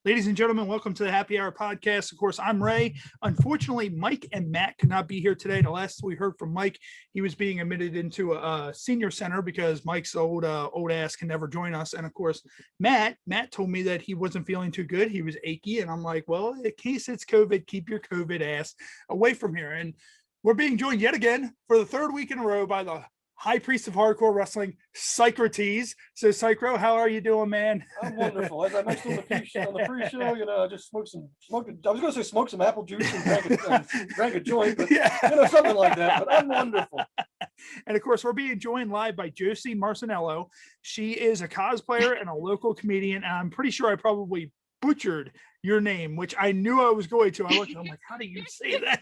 Ladies and gentlemen, welcome to the Happy Hour podcast. Of course, I'm Ray. Unfortunately, Mike and Matt could not be here today. The last we heard from Mike, he was being admitted into a senior center because Mike's old ass can never join us. And of course, Matt told me that he wasn't feeling too good. He was achy. And I'm like, well, in case it's COVID, keep your COVID ass away from here. And we're being joined yet again for the third week in a row by the high priest of hardcore wrestling, Psycrotes. So, Psychro, how are you doing, man? I'm wonderful. As I mentioned on the pre-show, I just smoked. I was going to say smoked some apple juice and drank a joint, but something like that. But I'm wonderful. And of course, we're being joined live by Josie Marcellino. She is a cosplayer and a local comedian, and I'm pretty sure I probably butchered your name, which I knew I was going to. I'm like, how do you say that?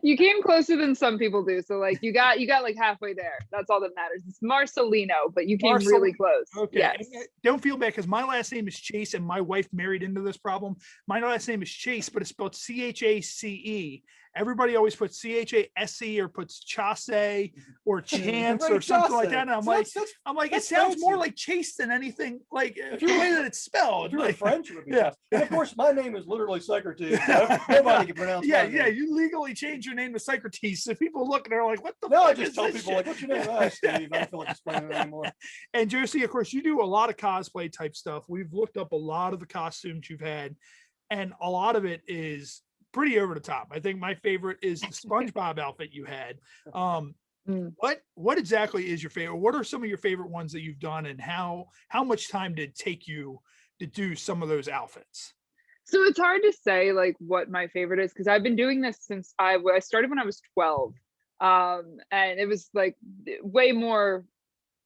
You came closer than some people do, so like you got like halfway there. That's all that matters. It's Marcellino, but you came really close. Okay. Yes. Don't feel bad because my last name is Chase, and my wife married into this problem. My last name is Chase, but it's spelled Chace. Everybody always puts Chase or puts Chase or Chance or something like that. And I'm like, it sounds more like Chase than anything. Like the way that it's spelled. If you were French, it would be Chase. And of course, my name is literally Psycrotes. So nobody can pronounce. Yeah. You legally change your name to Psycrotes. So people look and they're like, "What the?" No, I just tell people like, "What's your name?" Steve. I don't feel like explaining it anymore. And Josie, of course, you do a lot of cosplay type stuff. We've looked up a lot of the costumes you've had, and a lot of it is pretty over the top. I think my favorite is the SpongeBob outfit you had. What exactly is your favorite? What are some of your favorite ones that you've done, and how much time did it take you to do some of those outfits? So it's hard to say like what my favorite is because I've been doing this since I started when I was 12, and it was like way more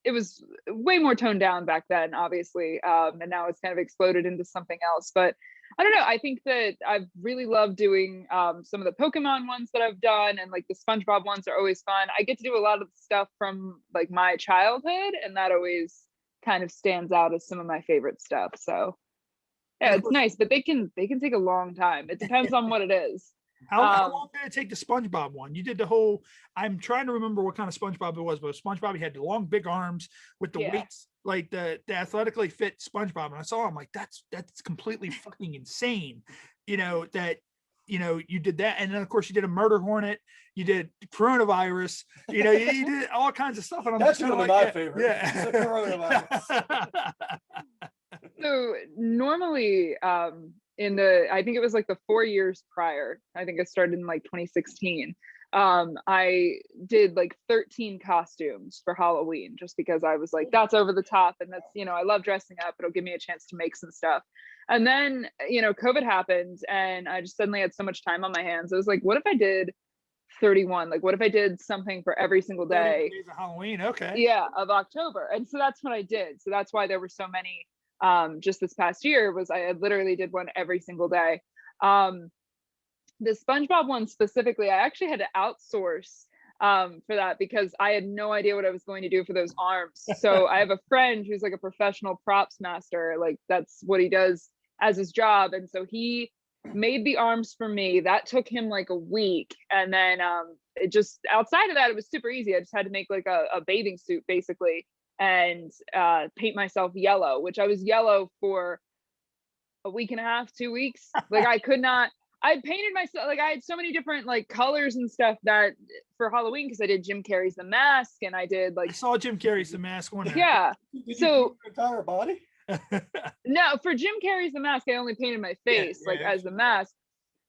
toned down back then, obviously, and now it's kind of exploded into something else. But I don't know. I think that I've really loved doing some of the Pokemon ones that I've done, and like the SpongeBob ones are always fun. I get to do a lot of stuff from like my childhood, and that always kind of stands out as some of my favorite stuff. So yeah, it's nice, but they can take a long time. It depends on what it is. How long did it take the SpongeBob one? You did the whole, I'm trying to remember what kind of SpongeBob it was, but SpongeBob, he had the long, big arms with the weights, like the athletically fit SpongeBob. And I saw him like, that's completely fucking insane. You did that. And then of course you did a murder hornet, you did coronavirus, you did all kinds of stuff. And that's one of my favorite. Yeah. The coronavirus. So normally, I think it was like the 4 years prior, I think I started in like 2016. I did like 13 costumes for Halloween just because I was like, that's over the top. And that's, I love dressing up. It'll give me a chance to make some stuff. And then, COVID happened and I just suddenly had so much time on my hands. I was like, what if I did 31? Like, what if I did something for every single day? Days of Halloween. Okay. Yeah. Of October. And so that's what I did. So that's why there were so many. Just this past year I literally did one every single day. The SpongeBob one specifically, I actually had to outsource for that because I had no idea what I was going to do for those arms. So I have a friend who's like a professional props master, like that's what he does as his job. And so he made the arms for me. That took him like a week. And then it just, outside of that, it was super easy. I just had to make like a bathing suit basically and paint myself yellow, which I was yellow for a week and a half, 2 weeks. Like I painted myself, like I had so many different like colors and stuff that for Halloween, because I did Jim Carrey's The Mask and I did like. I saw Jim Carrey's The Mask one. Yeah. Did you paint your entire body? No, for Jim Carrey's The Mask, I only painted my face as the mask.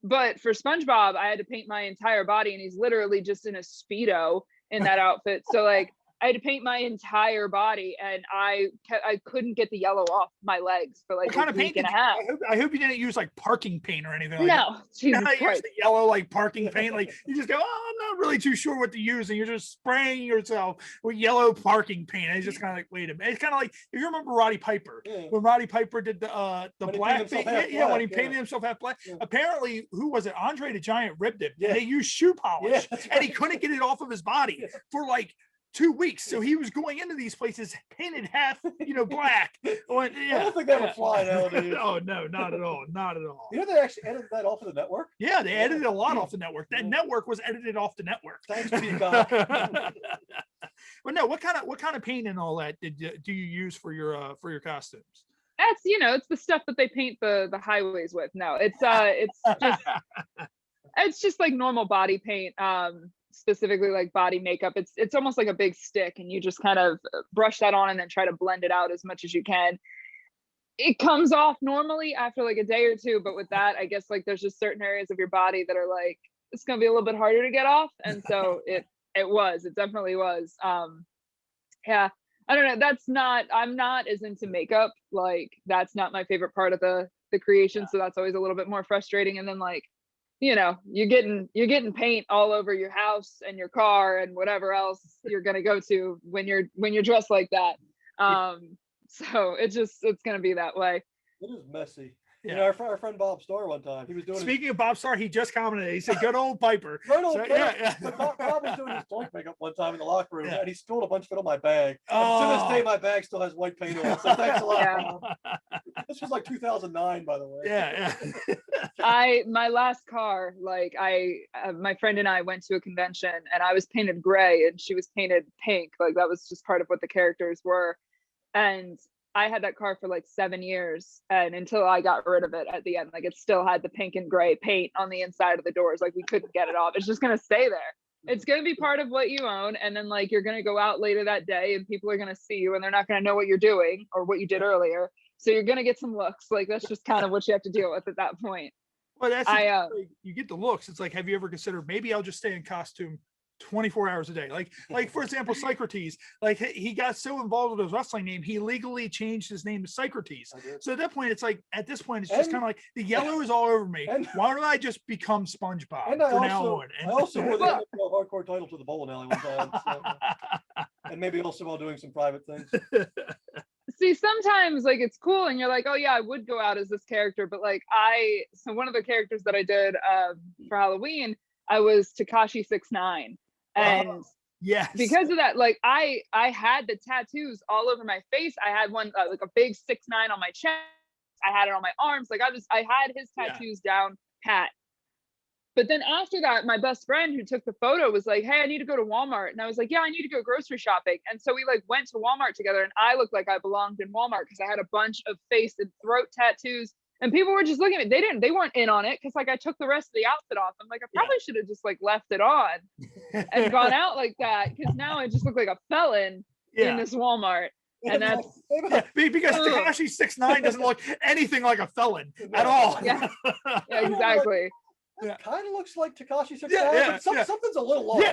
But for SpongeBob, I had to paint my entire body and he's literally just in a Speedo in that outfit. So like, I had to paint my entire body and I couldn't get the yellow off my legs for like a week and a half. I hope you didn't use like parking paint or anything like that. No, Jesus Christ. Use the yellow like parking paint. Like you just go, I'm not really too sure what to use. And you're just spraying yourself with yellow parking paint. And it's just kind of like, wait a minute. It's kind of like, if you remember Roddy Piper, when Roddy Piper did the black paint. When he painted himself half black. Yeah. Apparently, who was it? Andre the Giant ripped it. Yeah. They used shoe polish and he couldn't get it off of his body for like 2 weeks, so he was going into these places painted half, black. I don't think that would fly nowadays. Oh no, not at all, not at all. They actually edited that off of the network. Yeah, they edited a lot off the network. That network was edited off the network. Thanks to you, God. But no, what kind of paint and all that do you use for your costumes? That's, it's the stuff that they paint the highways with. No, it's just like normal body paint, specifically like body makeup. It's almost like a big stick, and you just kind of brush that on and then try to blend it out as much as you can. It comes off normally after like a day or two, but with that, I guess like there's just certain areas of your body that are like, it's gonna be a little bit harder to get off. And so it definitely was. Yeah, I don't know. I'm not as into makeup. Like, that's not my favorite part of the creation. So that's always a little bit more frustrating. And then like, you're getting paint all over your house and your car and whatever else you're gonna go to when you're dressed like that. So it's gonna be that way. It is messy. Yeah. Our friend Bob Starr one time, he was doing. Speaking of Bob Starr, he just commented. He said, "Good old Piper." Right on. So, yeah. Bob was doing his joint makeup one time in the locker room, and he spilled a bunch of it on my bag. Oh. And to this day, my bag still has white paint on it. So thanks a lot. Yeah. This was like 2009, by the way. Yeah. My last car, like my friend and I went to a convention, and I was painted gray and she was painted pink. Like, that was just part of what the characters were. And I had that car for like 7 years, and until I got rid of it at the end, like, it still had the pink and gray paint on the inside of the doors. Like, we couldn't get it off. It's just gonna stay there. It's gonna be part of what you own, and then like you're gonna go out later that day and people are gonna see you and they're not gonna know what you're doing or what you did earlier. So you're gonna get some looks. Like, that's just kind of what you have to deal with at that point. Well, that's you get the looks. It's like, have you ever considered maybe I'll just stay in costume 24 hours a day? Like for example, Psycrotes, like he got so involved with his wrestling name, he legally changed his name to Psycrotes. So at that point, it's like, at this point, it's just kind of like, the yellow is all over me. Why don't I just become SpongeBob from now on? I also wore the hardcore title to the bowling alley one time. So, and maybe also while doing some private things. See, sometimes like it's cool and you're like, oh yeah, I would go out as this character, but like so one of the characters that I did for Halloween, I was Tekashi 6ix9ine. And yes, because of that, like I had the tattoos all over my face. I had one like a big 6ix9ine on my chest. I had it on my arms. Like, I had his tattoos down pat. But then after that, my best friend who took the photo was like, hey, I need to go to Walmart. And I was like, yeah, I need to go grocery shopping. And so we like went to Walmart together, and I looked like I belonged in Walmart because I had a bunch of face and throat tattoos. And people were just looking at me. They weren't in on it because like I took the rest of the outfit off. I'm like, I probably should have just like left it on and gone out like that, because now I just look like a felon in this Walmart. And that's because Tekashi 6ix9ine doesn't look anything like a felon at all. Yeah, exactly. Kind of looks like Tekashi 6ix9ine, but something's a little off.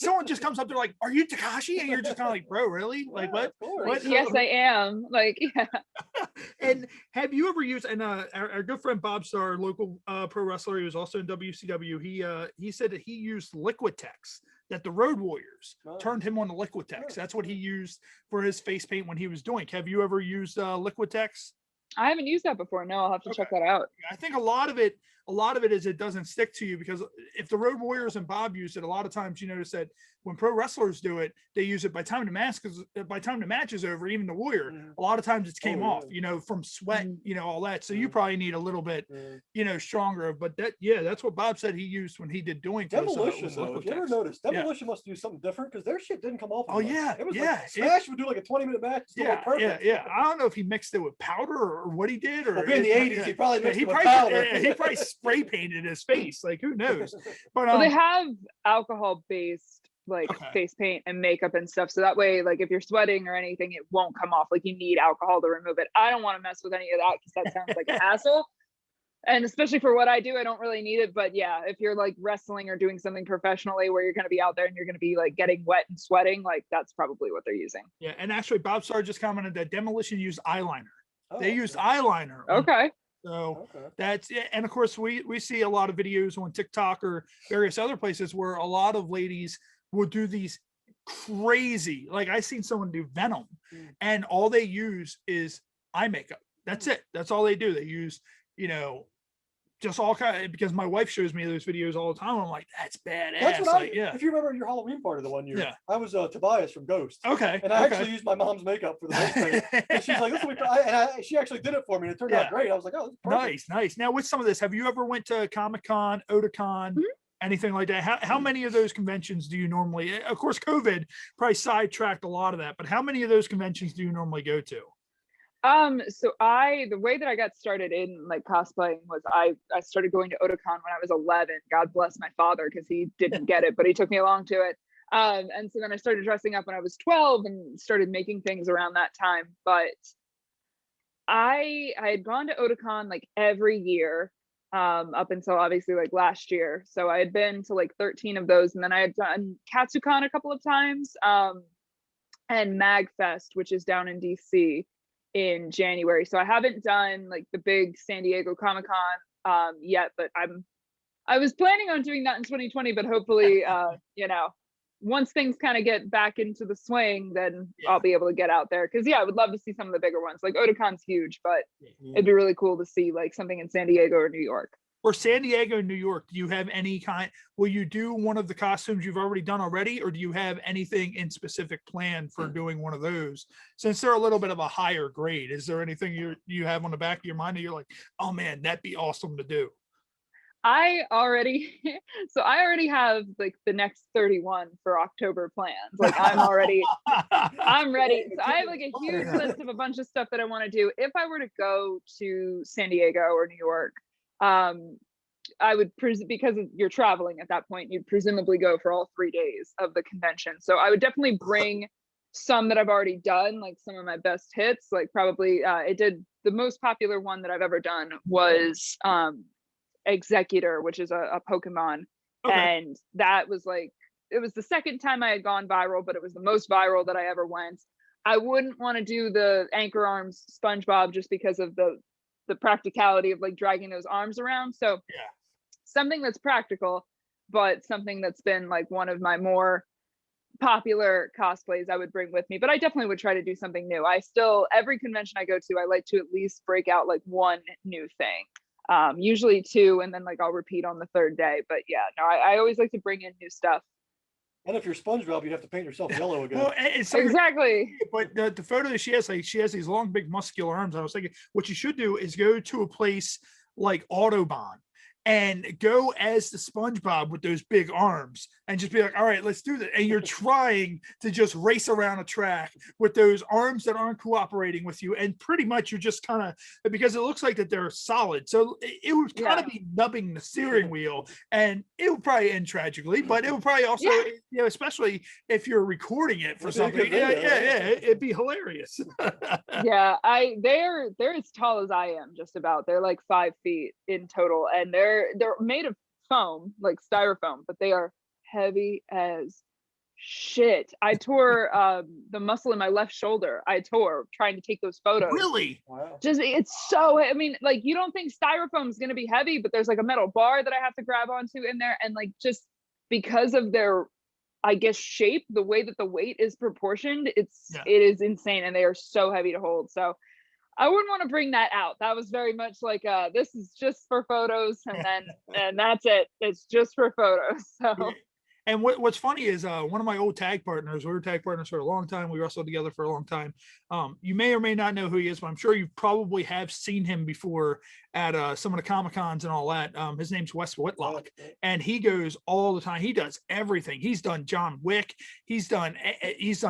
Someone just comes up, they're like, "Are you Tekashi?" And you're just kind of like, "Bro, really? Like, what? Yes, I am." Like, yeah. And have you ever used? And our good friend Bob Starr, local pro wrestler, he was also in WCW. He said that he used Liquitex. That the Road Warriors turned him on to Liquitex. That's what he used for his face paint when he was doing. Have you ever used Liquitex? I haven't used that before. No, I'll have to check that out. I think a lot of it is it doesn't stick to you, because if the Road Warriors and Bob use it, a lot of times you notice that when pro wrestlers do it, they use it by time the match is over, even the Warrior, a lot of times it's came off, from sweat, all that. So you probably need a little bit, stronger. But that's what Bob said he used when he did doing Demolition. So if you ever noticed, Demolition must do something different, because their shit didn't come off. Oh yeah, it was like Smash would do like a 20-minute match. Yeah. I don't know if he mixed it with powder or what he did, or in the 80s, he probably mixed it with powder. He probably spray painted his face. Like, who knows? But they have alcohol-based face paint and makeup and stuff, so that way, like, if you're sweating or anything, it won't come off. Like, you need alcohol to remove it. I don't want to mess with any of that because that sounds like a hassle, and especially for what I do, I don't really need it. But yeah, if you're like wrestling or doing something professionally where you're going to be out there and you're going to be like getting wet and sweating, like, that's probably what they're using. Yeah, and actually Bob Starr just commented that Demolition used eyeliner. They used eyeliner. Okay. So that's it. And of course, we see a lot of videos on TikTok or various other places where a lot of ladies will do these crazy, like I seen someone do Venom, and all they use is eye makeup. That's it. That's all they do. They use, just all kind of, because my wife shows me those videos all the time. I'm like, that's badass. That's what if you remember your Halloween party the one year, I was Tobias from Ghost. Okay. And I actually used my mom's makeup for the face paint. And she's like, this will be, she actually did it for me, and it turned out great. I was like, oh, nice. Now with some of this, have you ever went to Comic-Con, Otakon, anything like that? How many of those conventions do you normally, of course, COVID probably sidetracked a lot of that, but how many of those conventions do you normally go to? So the way that I got started in like cosplaying was I started going to Otakon when I was 11. God bless my father because he didn't get it, but he took me along to it. And so then I started dressing up when I was 12 and started making things around that time. But I had gone to Otakon like every year, up until obviously like last year. So I had been to like 13 of those, and then I had done KatsuCon a couple of times, and MagFest, which is down in DC in January. So I haven't done like the big San Diego Comic-Con yet, but I was planning on doing that in 2020, but hopefully once things kind of get back into the swing, then I'll be able to get out there. Cause I would love to see some of the bigger ones. Like Otakon's huge, but it'd be really cool to see like something in San Diego or New York. For San Diego, New York, do you have any will you do one of the costumes you've already done already, or do you have anything in specific plan for doing one of those? Since they're a little bit of a higher grade, is there anything you have on the back of your mind that you're like, oh man, that'd be awesome to do? I already have like the next 31 for October plans. Like I'm ready. So I have like a huge list of a bunch of stuff that I want to do. If I were to go to San Diego or New York, I would because you're traveling at that point, you'd presumably go for all 3 days of the convention. So I would definitely bring some that I've already done, like some of my best hits. Like probably the most popular one that I've ever done was Executor, which is a Pokemon. Okay. And that was like, it was the second time I had gone viral, but it was the most viral that I ever went. I wouldn't want to do the Anchor Arms SpongeBob just because of the practicality of like dragging those arms around. So something that's practical, but something that's been like one of my more popular cosplays I would bring with me. But I definitely would try to do something new. Every convention I go to, I like to at least break out like one new thing. Usually 2, and then like I'll repeat on the 3rd day. But I always like to bring in new stuff. And if you're SpongeBob, you have to paint yourself yellow again. Well, exactly. But the photo that she has these long, big, muscular arms. I was thinking, what you should do is go to a place like Autobahn and go as the SpongeBob with those big arms and just be like, all right, let's do that. And you're trying to just race around a track with those arms that aren't cooperating with you. And pretty much you're just kind of, because it looks like that they're solid. So it would kind of be nubbing the steering wheel, and it would probably end tragically, but it would probably also, especially if you're recording it for something. It'd be hilarious. They're as tall as I am, just about. They're like 5 feet in total, and they're made of foam, like styrofoam, but they are heavy as shit. I tore the muscle in my left shoulder. I tore trying to take those photos. Really? Wow. It's so, I mean, like you don't think styrofoam is going to be heavy, but there's like a metal bar that I have to grab onto in there, and like just because of their, I guess, shape, the way that the weight is proportioned, it is insane, and they are so heavy to hold. So I wouldn't want to bring that out. That was very much like this is just for photos, and that's it. It's just for photos. So And what's funny is one of my old tag partners, we were tag partners for a long time. We wrestled together for a long time. You may or may not know who he is, but I'm sure you probably have seen him before at some of the Comic-Cons and all that. His name's Wes Whitlock, and he goes all the time. He does everything. He's done John Wick. He's done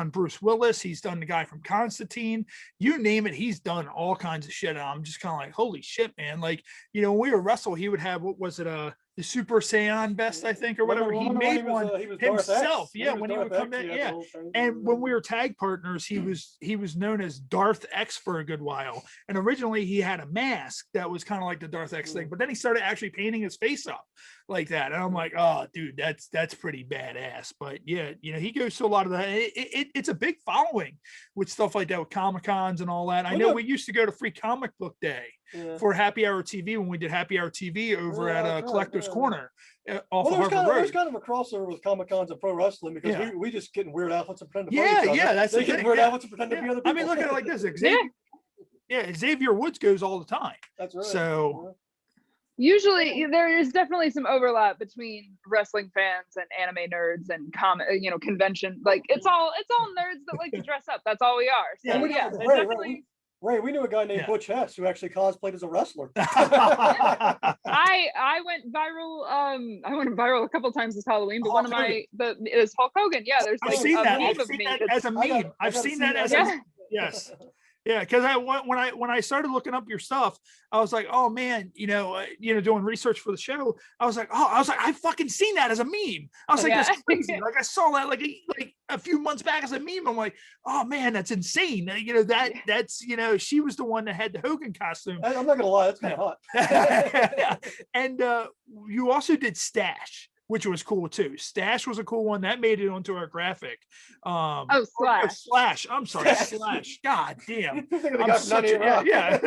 Bruce Willis. He's done the guy from Constantine. You name it, he's done all kinds of shit. And I'm just kind of like, holy shit, man. Like, you know, when we were wrestle, he would have, what was it? The Super Saiyan vest, I think, or whatever. He made one himself. Yeah, when he would come in. Yeah. And when we were tag partners, he was known as Darth X for a good while. And originally he had a mask that was kind of like the Darth X thing, but then he started actually painting his face up like that. And I'm like, oh, dude, that's pretty badass. But yeah, you know, he goes to a lot of that. It's a big following with stuff like that, with Comic-Cons and all that. I know we used to go to Free Comic Book Day for Happy Hour TV when we did Happy Hour TV over at Collector's Corner off of Harvard Road. There's kind of a crossover with Comic-Cons and pro wrestling, because we just get in weird outfits and pretend to play each other. That's they get in weird outfits and pretend to be other people. I mean, look at it like this. Xavier Woods goes all the time. That's right. So usually there is definitely some overlap between wrestling fans and anime nerds and convention. Like it's all nerds that like to dress up. That's all we are. So definitely. Ray, we knew a guy named Butch Hess who actually cosplayed as a wrestler. I went viral. I went viral a couple times this Halloween, but one of my is Hulk Hogan. Yeah, there's like I've seen a that. meme I've of seen me. that as a meme. I've seen that as a yes. Yeah, because when I started looking up your stuff, I was like, oh man, doing research for the show. I was like, I fucking seen that as a meme. I was like, Yeah. that's crazy. Like I saw that like a few months back as a meme. I'm like, oh man, that's insane. That's she was the one that had the Hogan costume. I'm not gonna lie, that's kind of hot. And you also did Stash, which was cool too. Stash was a cool one that made it onto our graphic. Slash. I'm sorry, Slash. God damn. I'm such a, yeah.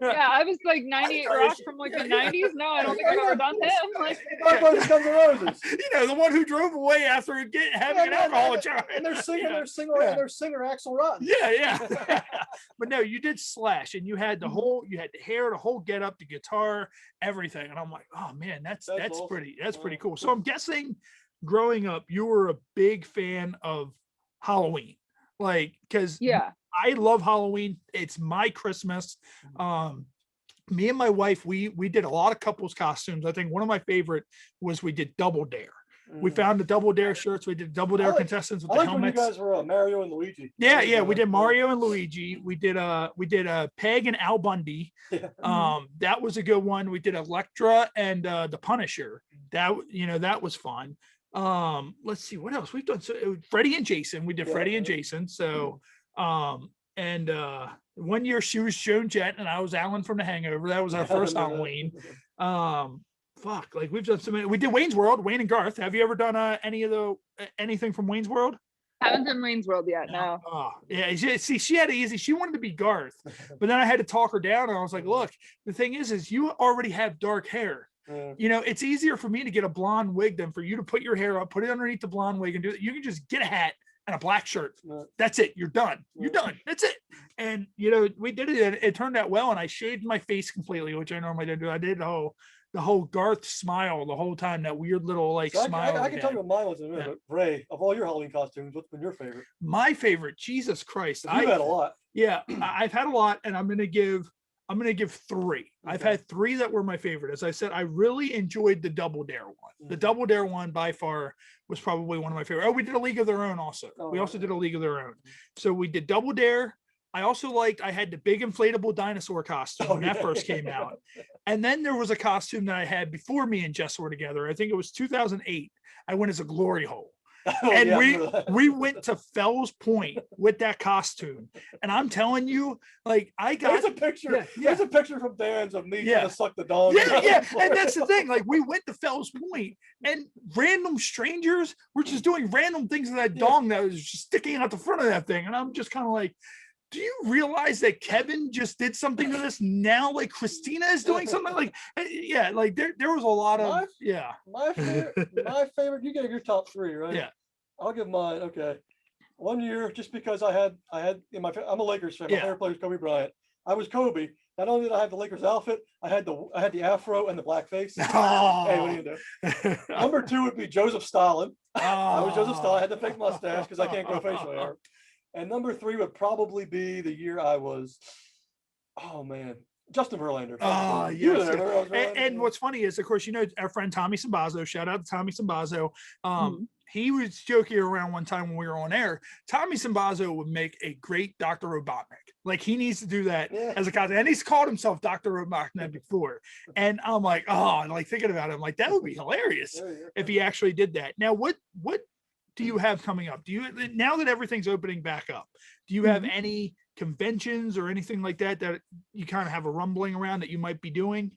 Yeah, I was like 98 Rock from like the 90s. No, I don't think I've ever done him. Like, Guns N' Roses. The one who drove away after having an alcohol charge. And their singer Axl Rotten. Yeah. But no, you did Slash, and you had the hair, the whole get up, the guitar, everything. And I'm like, oh man, that's awesome. Pretty cool. So I'm guessing growing up, you were a big fan of Halloween, like, because I love Halloween. It's my Christmas. Me and my wife, we did a lot of couples costumes. I think one of my favorite was we did Double Dare. We found the Double Dare shirts. We did Double Dare contestants with the helmets. When you guys were Mario and Luigi. Yeah, we did Mario and Luigi. We did Peg and Al Bundy. That was a good one. We did Electra and the Punisher. That was fun. Let's see what else we've done. So Freddie and Jason. We did Freddie and Jason. So and one year she was Joan Jett and I was Alan from The Hangover. That was our first Halloween. Like we've done so many. We did Wayne's World, Wayne and Garth. Have you ever done anything from Wayne's World? Haven't done Wayne's World yet, no. Yeah. She had it easy. She wanted to be Garth, but then I had to talk her down, and I was like, "Look, the thing is you already have dark hair. It's easier for me to get a blonde wig than for you to put your hair up, put it underneath the blonde wig, and do it. You can just get a hat and a black shirt. That's it. You're done. You're done. That's it." And we did it, and it turned out well. And I shaved my face completely, which I normally don't do. I did the whole Garth smile the whole time, that weird little smile. I can tell you what mine was in a minute. But Ray, of all your Halloween costumes, what's been your favorite? My favorite, Jesus Christ. You've had a lot. Yeah, I've had a lot, and I'm gonna give 3. Okay. I've had 3 that were my favorite. As I said, I really enjoyed the Double Dare one. The Double Dare one by far was probably one of my favorite. Oh, we did a League of Their Own also. We also did a League of Their Own. So we did Double Dare. I also I had the big inflatable dinosaur costume when that first came out. And then there was a costume that I had before me and Jess were together. I think it was 2008. I went as a glory hole. And we went to Fells Point with that costume, and I'm telling you, I got there's a picture. There's a picture from Dan's of me trying to suck the dog. Yeah. And that's the thing. We went to Fells Point, and random strangers were just doing random things to that dong that was just sticking out the front of that thing, and I'm just kind of like, do you realize that Kevin just did something to this now? Christina is doing something there was a lot of My favorite. You gave your top 3, right? Yeah. I'll give mine. Okay. One year, just because I had I'm a Lakers fan. My favorite player is Kobe Bryant. I was Kobe. Not only did I have the Lakers outfit, I had the afro and the black face. Hey, what are you gonna do? Number 2 would be Joseph Stalin. I was Joseph Stalin. I had the fake mustache because I can't grow facial hair. And number 3 would probably be the year I was, Justin Verlander. And what's funny is, of course, our friend Tommy Sambazo. Shout out to Tommy Sambazo. He was joking around one time when we were on air. Tommy Sambazo would make a great Dr. Robotnik. He needs to do that as a costume. And he's called himself Dr. Robotnik before. And I'm like, thinking about it, I'm like, that would be hilarious if he actually did that. Now, what do you have coming up? Now that everything's opening back up, do you have any conventions or anything like that you kind of have a rumbling around that you might be doing?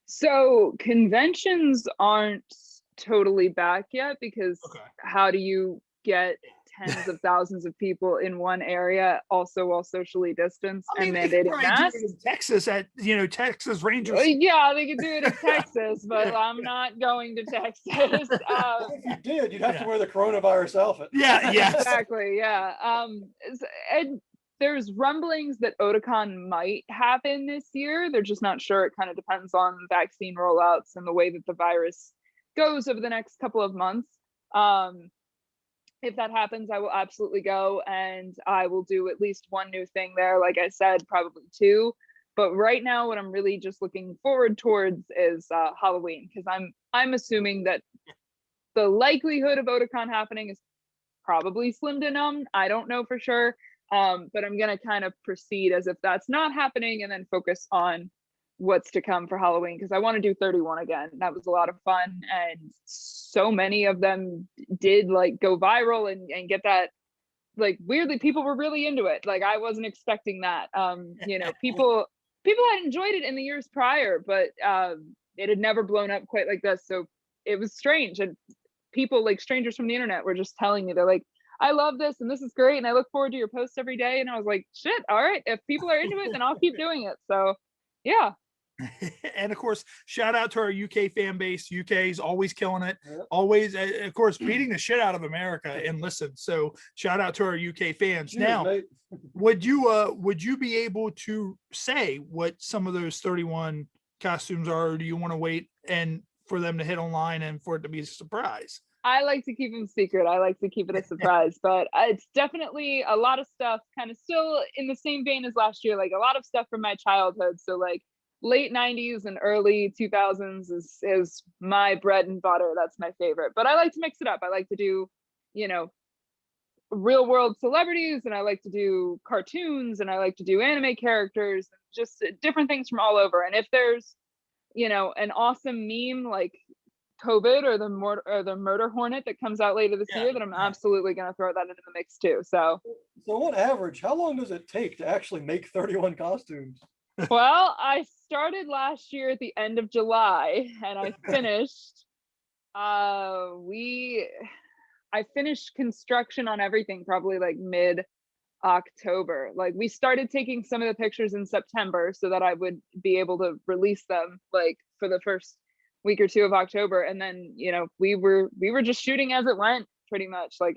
So conventions aren't totally back yet, because how do you get tens of thousands of people in one area, also while socially distanced and mandated masks? Texas at Texas Rangers. Yeah, they could do it in Texas, but I'm not going to Texas. If you did, you'd have to wear the coronavirus outfit. Yeah. Exactly. Yeah. And there's rumblings that Otakon might happen this year. They're just not sure. It kind of depends on vaccine rollouts and the way that the virus goes over the next couple of months. If that happens, I will absolutely go, and I will do at least one new thing there. Like I said, probably 2. But right now, what I'm really just looking forward towards is Halloween, because I'm assuming that the likelihood of Otakon happening is probably slim to none. I don't know for sure, But I'm gonna kind of proceed as if that's not happening and then focus on what's to come for Halloween, because I want to do 31 again. That was a lot of fun, and so many of them did like go viral and get that, like, weirdly people were really into it. Like I wasn't expecting that. You know, people had enjoyed it in the years prior, but it had never blown up quite like this. So it was strange, and people, like strangers from the internet, were just telling me, they're like, I love this and this is great and I look forward to your posts every day. And I was like, shit, all right, if people are into it, then I'll keep doing it. So yeah. And of course, shout out to our UK fan base. UK's always killing it, Yep. always, of course, beating the shit out of America and listen. So shout out to our UK fans. Cheers, Now, mate. would you be able to say what some of those 31 costumes are, or do you want to wait and for them to hit online and for it to be a surprise? I like to keep them secret. I like to keep it a surprise, but it's definitely a lot of stuff kind of still in the same vein as last year, like a lot of stuff from my childhood. So like late 90s and early 2000s is my bread and butter. That's my favorite. But I like to mix it up. I like to do, you know, real world celebrities, and I like to do cartoons, and I like to do anime characters, just different things from all over. And if there's, you know, an awesome meme like COVID or the murder hornet that comes out later this year, then I'm absolutely going to throw that into the mix too. So on average, how long does it take to actually make 31 costumes? well, I started last year at the end of July and I finished I finished construction on everything probably like mid October. Like we started taking some of the pictures in September so that I would be able to release them like for the first week or two of October, and then, you know, we were just shooting as it went pretty much. Like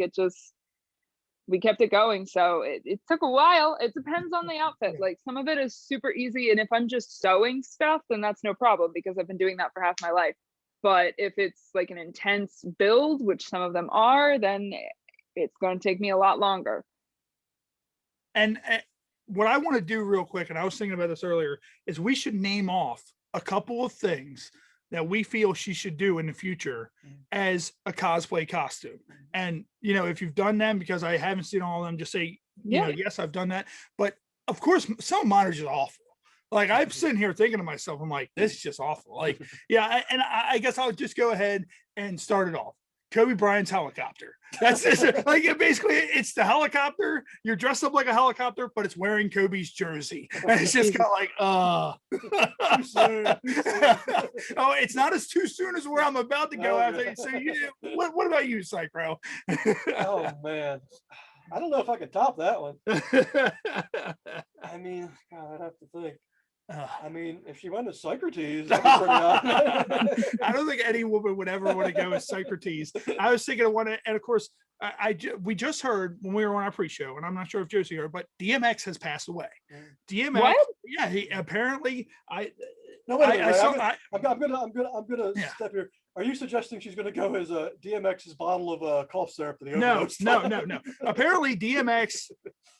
we kept it going. So it took a while. It depends on the outfit. Like some of it is super easy, and if I'm just sewing stuff, then that's no problem because I've been doing that for half my life. But if it's like an intense build, which some of them are, then it's going to take me a lot longer. And what I want to do real quick, and I was thinking about this earlier, is we should name off a couple of things that we feel she should do in the future as a cosplay costume. And, you know, if you've done them, because I haven't seen all of them, just say, you know, yes, I've done that. But of course, some of mine are just awful. Like I'm sitting here thinking to myself, I'm like, this is just awful. Like, yeah. And I guess I'll just go ahead and start it off. Kobe Bryant's helicopter. That's like basically it's the helicopter. You're dressed up like a helicopter, but it's wearing Kobe's jersey. And it's just kind of like, Too soon. Oh, it's not as too soon as where I'm about to go after. So what about you, Psycro? Oh man, I don't know if I can top that one. I mean, God, I'd have to think. I mean, if she went to Psycrotes, that'd be pretty odd. I don't think any woman would ever want to go with Psycrotes. I was thinking of one, and of course, we just heard when we were on our pre-show, and I'm not sure if Josie heard, but DMX has passed away. DMX, what? Yeah, he apparently. No, wait, I'm gonna Yeah. step here. Are you suggesting she's gonna go as a DMX's bottle of cough syrup to the No. overdose? Apparently, DMX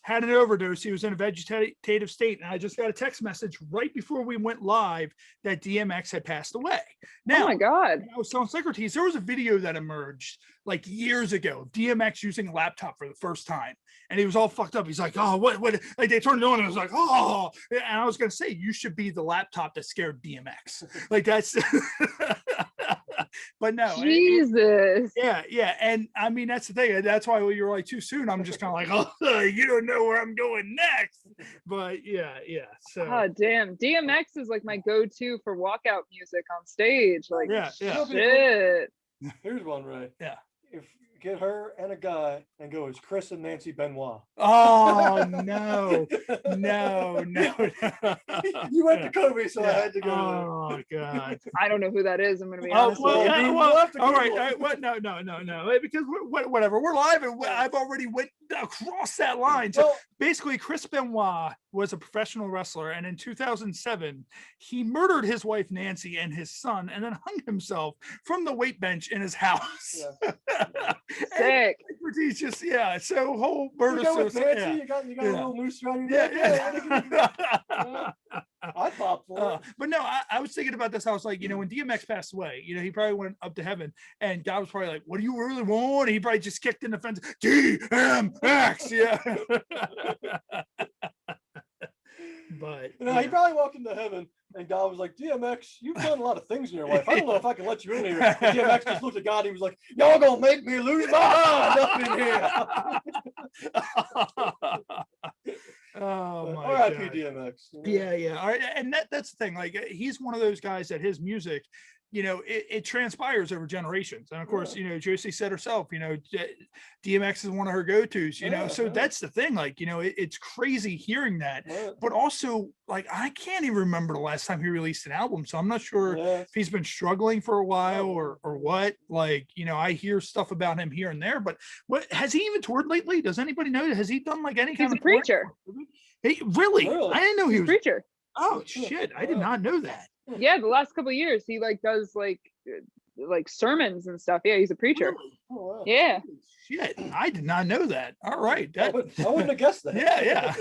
had an overdose. He was in a vegetative state, and I just got a text message right before we went live that DMX had passed away. Now, oh my God. I was telling Psycrotes, there was a video that emerged like years ago, DMX using a laptop for the first time, and he was all fucked up. He's like, "Oh, what?" Like they turned it on, and I was like, "Oh," and I was gonna say, you should be the laptop that scared DMX. Like that's. But no, Jesus. yeah, and I mean that's the thing. That's why when you were like too soon, I'm just kind of like, oh, you don't know where I'm going next. But yeah. So God damn, DMX is like my go-to for walkout music on stage. Like, yeah. shit. Here's one, Ray. Yeah. If get her and a guy and go as Chris and Nancy Benoit. Oh no. You went to Kobe, so I had to go. Oh God. I don't know who that is. I'm gonna be honest. Well, with you. all right. What? No. Because whatever. We're live, and I've already went across that line. So basically, Chris Benoit was a professional wrestler, and in 2007, he murdered his wife Nancy and his son, and then hung himself from the weight bench in his house. Yeah. Sick. Psycrotes just so whole murder You go with suicide. Nancy, you got a Yeah. little noose around your neck. Yeah. I'd pop for it. But no, I was thinking about this. I was like, when DMX passed away, he probably went up to heaven, and God was probably like, "What do you really want?" And he probably just kicked in the fence. DMX, yeah. But He probably walked into heaven, and God was like, "DMX, you've done a lot of things in your life. I don't know if I can let you in here." And DMX just looked at God. He was like, "Y'all gonna make me lose my mind up in here." Oh my R.I.P. God. DMX. Yeah. All right, and that's the thing. Like, he's one of those guys that his music, it transpires over generations. And of course, Josie said herself, DMX is one of her go-tos. So that's the thing. Like, it's crazy hearing that, but also, like, I can't even remember the last time he released an album. So I'm not sure if he's been struggling for a while or what. Like, I hear stuff about him here and there, but what has he even toured lately? Does anybody know? Has he done like any kind He's of a preacher. Really? I didn't know he He's a was. preacher. Oh shit! I did not know that. Yeah, the last couple of years he does sermons and stuff. Yeah, he's a preacher. Really? Oh, wow. Yeah. Shit, I did not know that. All right. I wouldn't have guessed that. Yeah.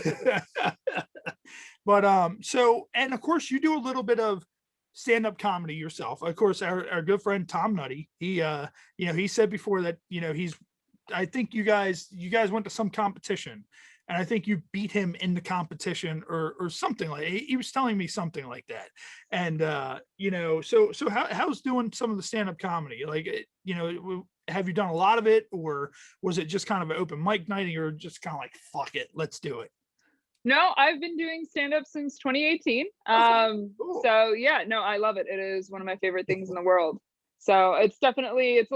But so, and of course you do a little bit of stand-up comedy yourself. Of course, our good friend Tom Nutty, he he said before that, I think you guys went to some competition, and I think you beat him in the competition or something like he was telling me something like that. And so how's doing some of the stand-up comedy? Like, have you done a lot of it, or was it just kind of an open mic night and you're just kind of like, fuck it, let's do it? No, I've been doing stand-up since 2018. Cool. So yeah, no, I love it. It is one of my favorite things in the world. So it's a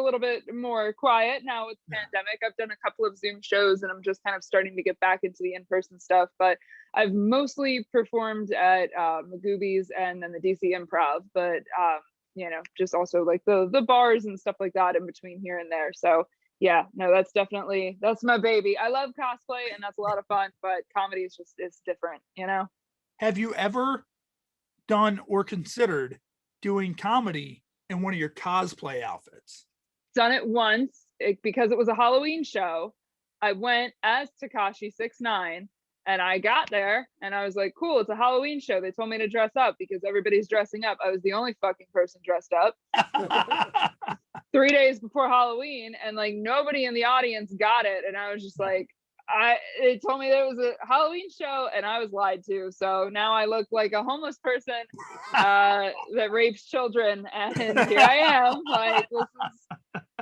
little bit more quiet now with the pandemic. I've done a couple of Zoom shows, and I'm just kind of starting to get back into the in-person stuff, but I've mostly performed at Magoobies and then the DC Improv, but just also like the bars and stuff like that in between here and there. So yeah, no, that's my baby. I love cosplay, and that's a lot of fun, but comedy is it's different, Have you ever done or considered doing comedy in one of your cosplay outfits? Done it once because it was a Halloween show. I went as Tekashi 6ix9ine, and I got there and I was like, cool, it's a Halloween show. They told me to dress up because everybody's dressing up. I was the only fucking person dressed up 3 days before Halloween, and like nobody in the audience got it. And I was just like, they told me there was a Halloween show, and I was lied to. So now I look like a homeless person that rapes children, and here I am. Like, this is.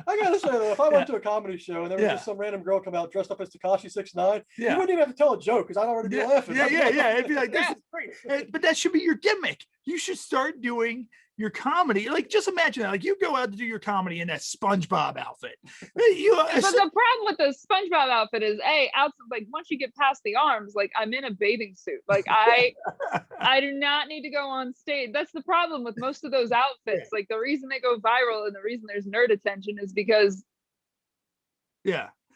I gotta say though, if I went to a comedy show and there was just some random girl come out dressed up as Tekashi 6ix9ine, you wouldn't even have to tell a joke because I'd already be laughing. Yeah. It'd be like, this is great. But that should be your gimmick. You should start doing your comedy. Like, just imagine that. Like, you go out to do your comedy in that SpongeBob outfit. But the problem with the SpongeBob outfit is, like once you get past the arms, like I'm in a bathing suit. Like I do not need to go on stage. That's the problem with most of those outfits. Like the reason they go viral and the reason there's nerd attention is because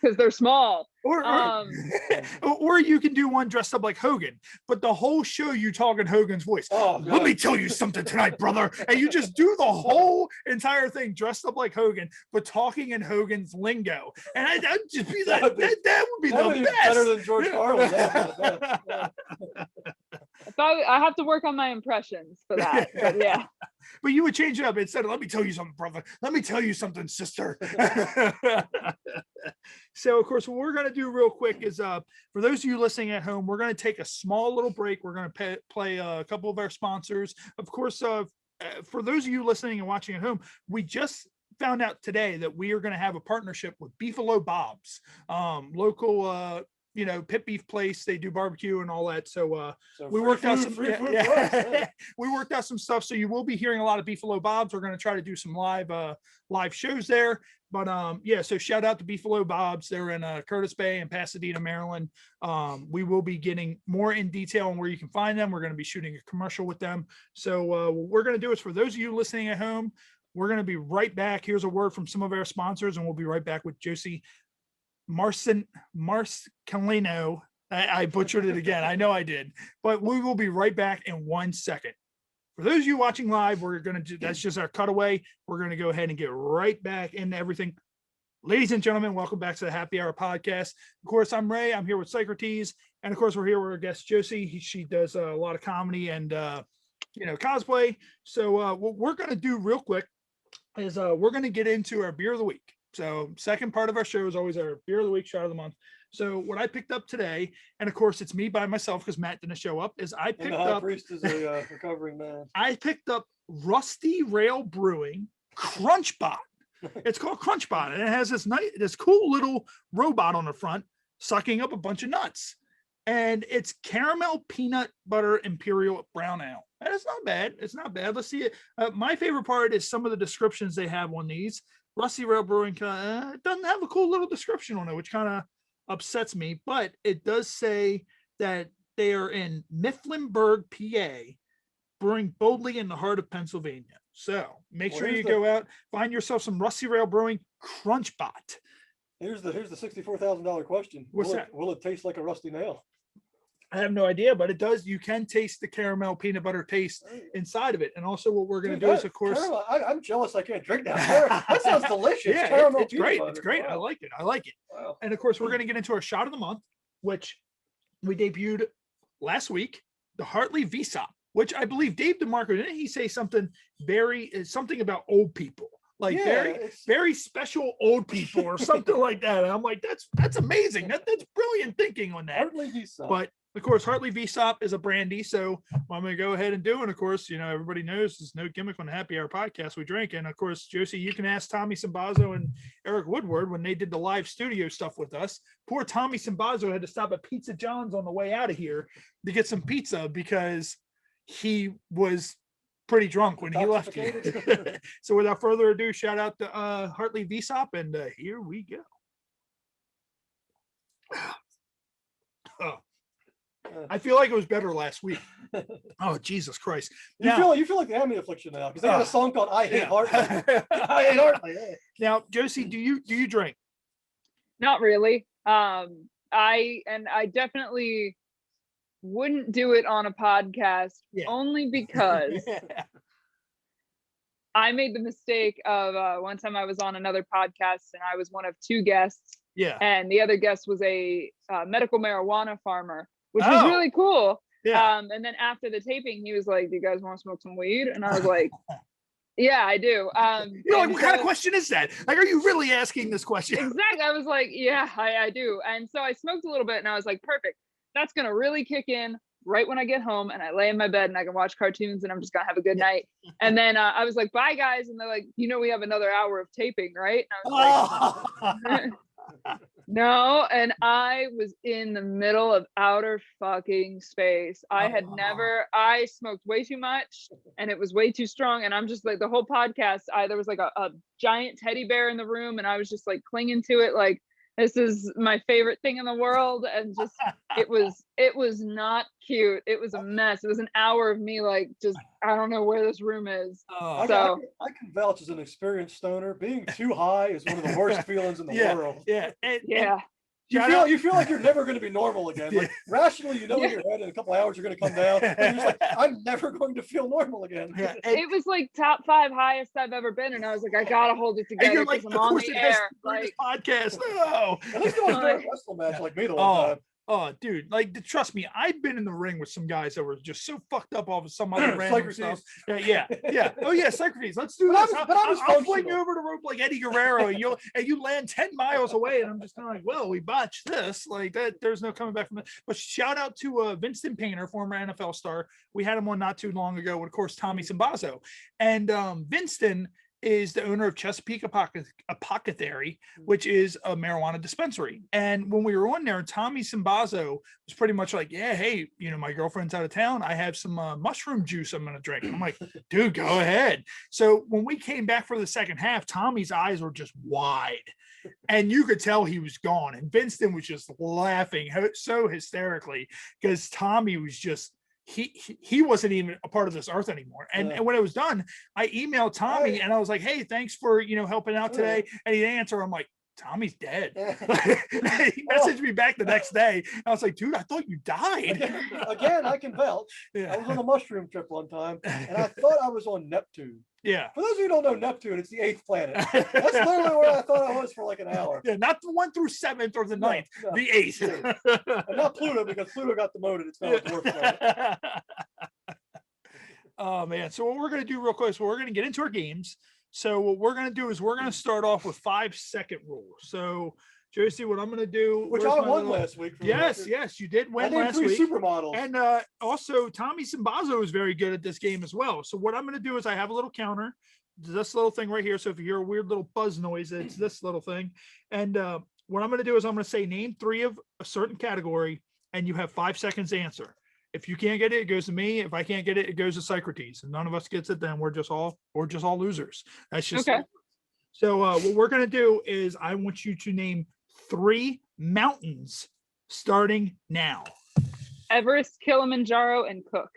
they're small. Or you can do one dressed up like Hogan, but the whole show you talk in Hogan's voice. Oh, let me tell you something tonight, brother. And you just do the whole entire thing dressed up like Hogan, but talking in Hogan's lingo. And I'd just be that would be the best. Better than George Carlin. I have to work on my impressions for that. But yeah. But you would change it up instead of, let me tell you something, brother. Let me tell you something, sister. So, of course, what we're going to do real quick is, for those of you listening at home, we're going to take a small little break. We're going to play a couple of our sponsors. Of course, for those of you listening and watching at home, we just found out today that we are going to have a partnership with Beefalo Bob's, local pit beef place. They do barbecue and all that. So we worked out some we worked out some stuff. So you will be hearing a lot of Beefalo Bob's. We're going to try to do some live shows there. But so shout out to Beefalo Bob's. They're in Curtis Bay and Pasadena, Maryland. We will be getting more in detail on where you can find them. We're going to be shooting a commercial with them. So what we're going to do is, for those of you listening at home, we're going to be right back. Here's a word from some of our sponsors, and we'll be right back with Josie Marcellino. I butchered it again. I know I did, but we will be right back in 1 second. For those of you watching live, we're going to do, that's just our cutaway. We're going to go ahead and get right back into everything Ladies and gentlemen, welcome back to the Happy Hour podcast. Of course, I'm Ray. I'm here with Psycrotes, and of course, we're here with our guest Josie. She does a lot of comedy and cosplay. So what we're going to do real quick is we're going to get into our beer of the week. So second part of our show is always our beer of the week, shot of the month. So what I picked up today, and of course it's me by myself because Matt didn't show up, is I picked up. Priest is a recovering man. I picked up Rusty Rail Brewing Crunchbot. It's called Crunchbot, and it has this cool little robot on the front sucking up a bunch of nuts. And it's caramel peanut butter imperial brown ale. And it's not bad. It's not bad. Let's see it. My favorite part is some of the descriptions they have on these. Rusty Rail Brewing doesn't have a cool little description on it, which kind of upsets me. But it does say that they are in Mifflinburg, PA, brewing boldly in the heart of Pennsylvania. So make sure you go out, find yourself some Rusty Rail Brewing Crunchbot. Here's the $64,000 question. What's that? Will it taste like a rusty nail? I have no idea, but it does. You can taste the caramel peanut butter taste inside of it. And also what we're going to do is, of course, I'm jealous I can't drink that. That sounds delicious. Yeah, it's great. It's great. Wow. I like it. Wow. And of course, we're going to get into our shot of the month, which we debuted last week, the Hartley VSOP, which I believe Dave DeMarco, didn't he say something something about old people? Like very special old people or something like that. And I'm like, that's amazing. That's brilliant thinking on that. Hartley VSOP. But of course, Hartley VSOP is a brandy. So I'm going to go ahead and do. And of course, everybody knows there's no gimmick on the Happy Hour podcast. We drink. And of course, Josie, you can ask Tommy Simbazo and Eric Woodward when they did the live studio stuff with us. Poor Tommy Simbazo had to stop at Pizza John's on the way out of here to get some pizza because he was pretty drunk when he left here. So without further ado, shout out to Hartley VSOP, and here we go. Oh, I feel like it was better last week. Oh, Jesus Christ. You feel like the Emmy affliction now because they got a song called I Hate Hartley. I Hate Hartley. Yeah. Now, Josie, do you drink? Not really. I definitely wouldn't do it on a podcast only because I made the mistake of one time I was on another podcast and I was one of two guests. Yeah. And the other guest was a medical marijuana farmer, which was really cool. Yeah. And then after the taping, he was like, "Do you guys want to smoke some weed?" And I was like, "Yeah, I do." You're like, what kind of question is that? Like, are you really asking this question? Exactly. I was like, "Yeah, I do." And so I smoked a little bit and I was like, "Perfect. That's going to really kick in right when I get home and I lay in my bed and I can watch cartoons and I'm just going to have a good night." And then I was like, "Bye guys." And they're like, "We have another hour of taping, right?" And I was like, no. And I was in the middle of outer fucking space. I smoked way too much and it was way too strong. And I'm just like, the whole podcast, there was like a giant teddy bear in the room and I was just like clinging to it. Like, this is my favorite thing in the world. And just, it was not cute. It was a mess. It was an hour of me like, just, I don't know where this room is. I can vouch as an experienced stoner. Being too high is one of the worst feelings in the world. Yeah. You feel like you're never going to be normal again. Like rationally, in your head in a couple of hours you're going to come down. And you're just like, I'm never going to feel normal again. Yeah. It was like top 5 highest I've ever been, and I was like, I gotta hold it together because I'm on the air. Like podcast. No. At least it was a wrestle match like me the one time. Oh, dude! Like, trust me, I've been in the ring with some guys that were just so fucked up off of some other random stuff. Yeah. Oh yeah, Psycrotes. Let's do this. I'll fling you over the rope like Eddie Guerrero, and you land 10 miles away, and I'm just kind of like, well, we botched this. Like that, there's no coming back from it. But shout out to Vincent Painter, former NFL star. We had him on not too long ago with, of course, Tommy Simbazo, and Vincent is the owner of Chesapeake Apothecary, which is a marijuana dispensary. And when we were on there, Tommy Simbazo was pretty much like, yeah, hey, my girlfriend's out of town. I have some mushroom juice I'm going to drink. I'm like, dude, go ahead. So when we came back for the second half, Tommy's eyes were just wide and you could tell he was gone. And Vincent was just laughing so hysterically because Tommy was just, he wasn't even a part of this earth anymore. And when it was done, I emailed Tommy and I was like, hey, thanks for, helping out today. And he answered, I'm like, Tommy's dead. He messaged me back the next day. I was like, dude, I thought you died. Again, I can vouch. Yeah. I was on a mushroom trip one time, and I thought I was on Neptune. Yeah. For those of you who don't know Neptune, it's the 8th planet. That's literally where I thought I was for like an hour. Yeah, not the 1 through 7th or the 9th, No. the 8th. And not Pluto, because Pluto got demoted. It's now a dwarf planet. Oh man. So what we're gonna do real quick is we're gonna get into our games. So what we're gonna do is we're gonna start off with 5-second rule. So Josie, what I'm gonna do, Which I won last week. Yes, you did I win named last 3 week. supermodels. And also Tommy Simbazo is very good at this game as well. So what I'm going to do is I have a little counter, this little thing right here. So if you hear a weird little buzz noise, it's this little thing. And what I'm going to do is I'm going to say name 3 of a certain category, and you have 5 seconds to answer. If you can't get it, it goes to me. If I can't get it, it goes to Psycrotes. And none of us gets it, then we're just all losers. That's just Okay. So what we're going to do is I want you to name 3 mountains starting now. Everest, Kilimanjaro, and Cook.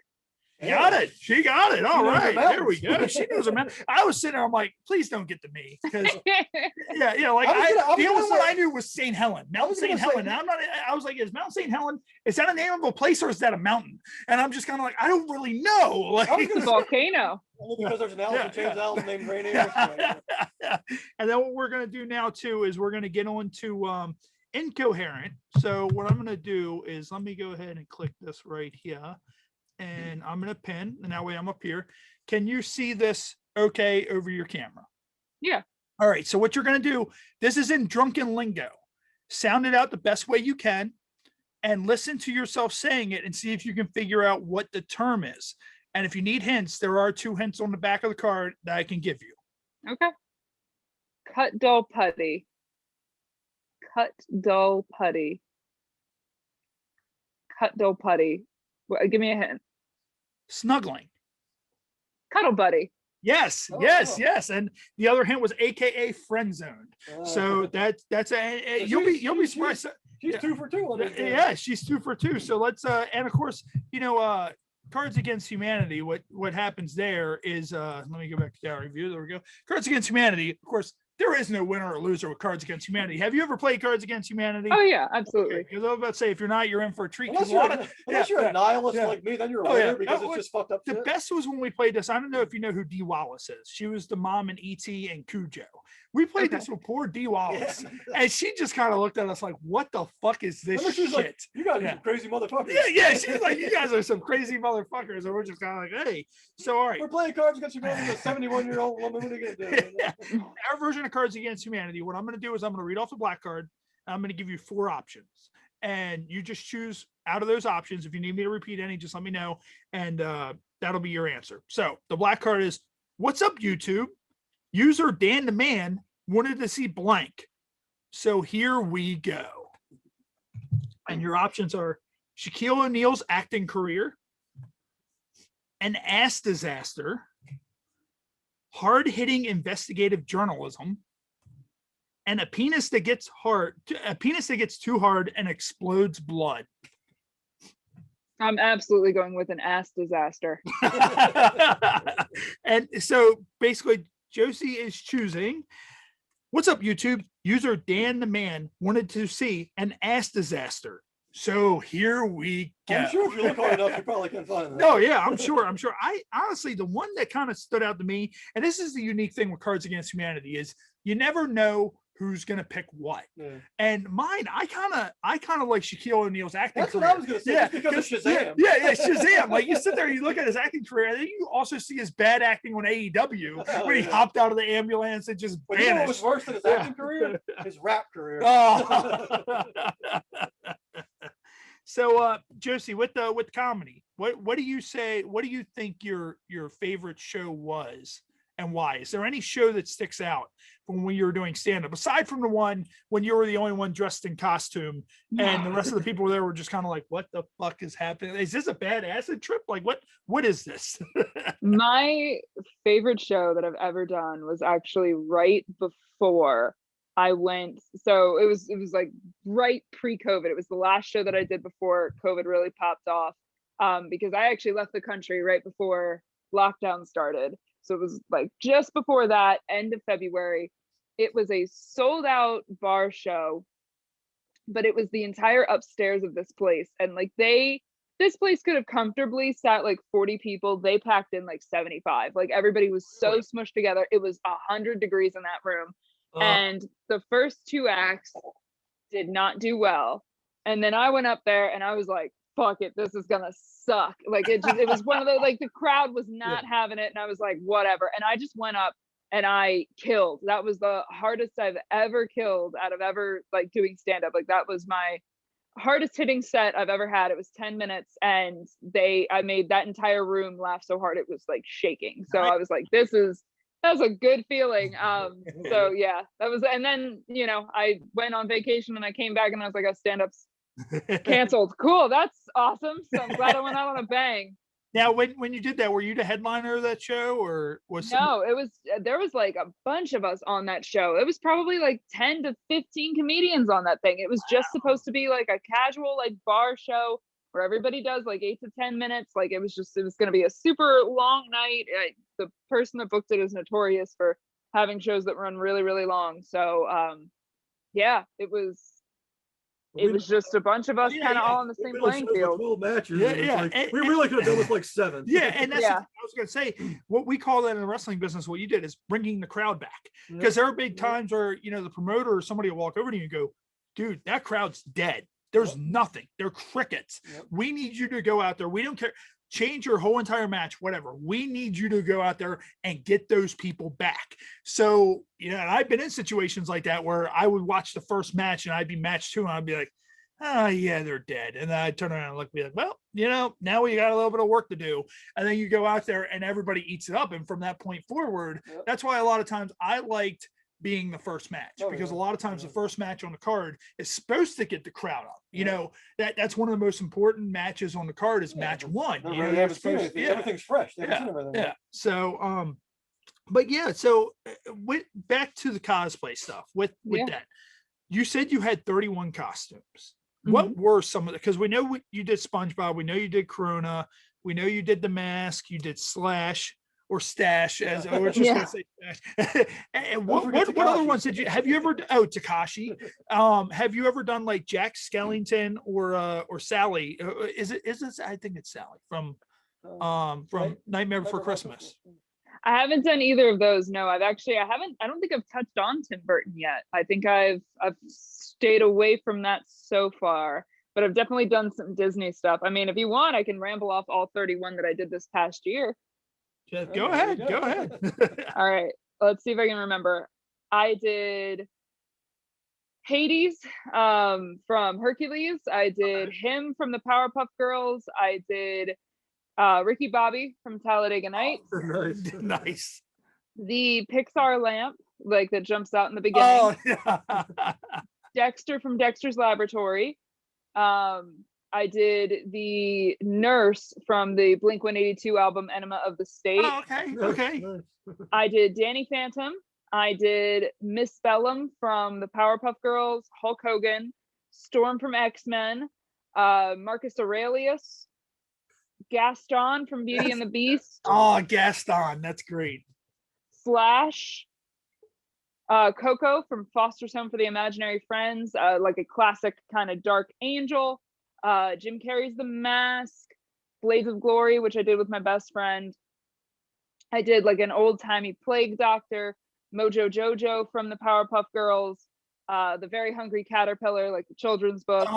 Got it. She got it. All knows her right. There we mountains. go. She knows her man. I was sitting there. I'm like, please don't get to me. Because like I was the gonna only one say- I knew was St. Helen. Mount was gonna St. say- Helen. And I was like, is Mount St. Helen, is that a name of a place or is that a mountain? And I'm just kind of like, I don't really know. Like, I was gonna say- Volcano. Only because there's an Alice in Chains album named Rainier. And then what we're gonna do now too is we're gonna get on to incoherent. So what I'm gonna do is let me go ahead and click this right here, and I'm gonna pin, and that way I'm up here. Can you see this okay over your camera? Yeah. All right. So what you're gonna do, this is in drunken lingo. Sound it out the best way you can, and listen to yourself saying it, and see if you can figure out what the term is. And if you need hints, there are 2 hints on the back of the card that I can give you. Okay. Cut dull putty. Cut dull putty. Cut dull putty. Give me a hint. Snuggling. Cuddle buddy. Yes, Oh. yes. And the other hint was AKA friend zoned. So that's you'll be she's- surprised. She's yeah. 2 for 2 on this game. Yeah, she's 2 for 2. So let's and of course, Cards Against Humanity, what happens there is let me go back to gallery view. There we go. Cards Against Humanity, of course, there is no winner or loser with Cards Against Humanity. Have you ever played Cards Against Humanity? Oh yeah, absolutely. Because I was about to say, if you're not, you're in for a treat. 'Cause Unless you're a nihilist yeah. like me, then you're a Oh, yeah. winner because That it's was- just fucked up The shit. best was when we played this. I don't know if you know who Dee Wallace is. She was the mom in E.T. and Cujo. We played Okay. this with poor Dee Wallace, Yeah. and she just kind of looked at us like, "What the fuck is this Remember, she's shit?" like, you guys are Yeah. some crazy motherfuckers. Yeah. She's like, "You guys are some crazy motherfuckers," and we're just kind of like, "Hey." So all right, We're playing Cards Against Humanity with a 71-year-old woman. What are you gonna do? Yeah. Our version of Cards Against Humanity. What I'm going to do is I'm going to read off the black card. And I'm going to give you 4 options, and you just choose out of those options. If you need me to repeat any, just let me know, and that'll be your answer. So the black card is, "What's up, YouTube? User Dan the Man wanted to see blank. So here we go." And your options are Shaquille O'Neal's acting career, an ass disaster, hard-hitting investigative journalism, and a penis that gets too hard and explodes blood. I'm absolutely going with an ass disaster. And so basically Josie is choosing, "What's up, YouTube? User Dan the Man wanted to see an ass disaster. So here we go." I'm sure if you look hard enough, you probably can find that. No, yeah, I'm sure. I honestly, the one that kind of stood out to me, and this is the unique thing with Cards Against Humanity, is you never know who's gonna pick what. Yeah. And mine, I kind of like Shaquille O'Neal's acting That's career. what I was gonna say. Just because of Shazam. Yeah, Shazam. Like you sit there, you look at his acting career, and then you also see his bad acting on AEW Oh, when he yeah. hopped out of the ambulance and just But you know what was vanished. worse than his Yeah. acting career? His rap career. Oh. So Josie, with the comedy, what do you say? What do you think your favorite show was, and why? Is there any show that sticks out from when you were doing stand-up, aside from the one when you were the only one dressed in costume and the rest of the people there were just kind of like, "What the fuck is happening? Is this a bad acid trip? Like what is this?" My favorite show that I've ever done was actually right before I went. So it was like right pre-COVID. It was the last show that I did before COVID really popped off. Because I actually left the country right before lockdown started. So it was like just before that, end of February. it was a sold out bar show, but it was the entire upstairs of this place. And like this place could have comfortably sat like 40 people. They packed in like 75. Like everybody was so smushed together. It was 100 degrees in that room. And the first 2 acts did not do well. And then I went up there and I was like, fuck it, this is gonna suck. Like it was one of the, like the crowd was not having it. And I was like, whatever. And I just went up and I killed. That was the hardest I've ever killed out of ever like doing stand-up. Like that was my hardest hitting set I've ever had. It was 10 minutes and I made that entire room laugh so hard it was like shaking. So I was like, that was a good feeling. So yeah, that was, and then, you know, I went on vacation and I came back and I was like, stand-up's canceled. Cool, that's awesome. So I'm glad I went out on a bang. Now, when you did that, were you the headliner of that show, or was no? It was, there was like a bunch of us on that show. It was probably like 10 to 15 comedians on that thing. It was just supposed to be like a casual like bar show where everybody does like 8 to 10 minutes. Like it was going to be a super long night. The person that booked it is notorious for having shows that run really, really long. So yeah, it was just a bunch of us kind of all on the same playing field. 12 matches. Yeah. Like, we really could have done with like 7. Yeah, and that's I was going to say, what we call that in the wrestling business, what you did is bringing the crowd back. Because there are big times where, you know, the promoter or somebody will walk over to you and go, dude, that crowd's dead. There's nothing. They're crickets. We need you to go out there. We don't care. Change your whole entire match, whatever. We need you to go out there and get those people back. So, you know, and I've been in situations like that where I would watch the first match and I'd be match 2 and I'd be like, oh yeah, they're dead. And then I'd turn around and look, be like, well, you know, now we got a little bit of work to do. And then you go out there and everybody eats it up. And from that point forward, that's why a lot of times I liked being the first match, because a lot of times the first match on the card is supposed to get the crowd up. You know, that's one of the most important matches on the card is match 1. You know, everything's fresh. So but yeah, so back to the cosplay stuff with that. You said you had 31 costumes. What were some of the, because we know you did SpongeBob, we know you did Corona, we know you did the mask, you did Slash or Stash, as I was just gonna say Stash. And what other ones did you have you ever Takashi? Have you ever done like Jack Skellington or Sally? Is it I think it's Sally from Nightmare Before Christmas. I haven't done either of those. No, I don't think I've touched on Tim Burton yet. I think I've stayed away from that so far, but I've definitely done some Disney stuff. I mean, if you want, I can ramble off all 31 that I did this past year. Go ahead. All right, let's see if I can remember. I did Hades from Hercules. I did him from the Powerpuff Girls. I did Ricky Bobby from Talladega Nights. Nice. The Pixar lamp, like that jumps out in the beginning. Dexter from Dexter's Laboratory. I did the nurse from the Blink-182 album Enema of the State. Okay. I did Danny Phantom. I did Miss Bellum from the Powerpuff Girls, Hulk Hogan, Storm from X-Men, Marcus Aurelius, Gaston from Beauty and the Beast. Oh, Gaston, that's great. Slash, Coco from Foster's Home for the Imaginary Friends, like a classic kind of dark angel. Jim Carrey's The Mask, Blades of Glory, which I did with my best friend. I did like an old-timey plague doctor, Mojo Jojo from the Powerpuff Girls, The Very Hungry Caterpillar, like the children's book.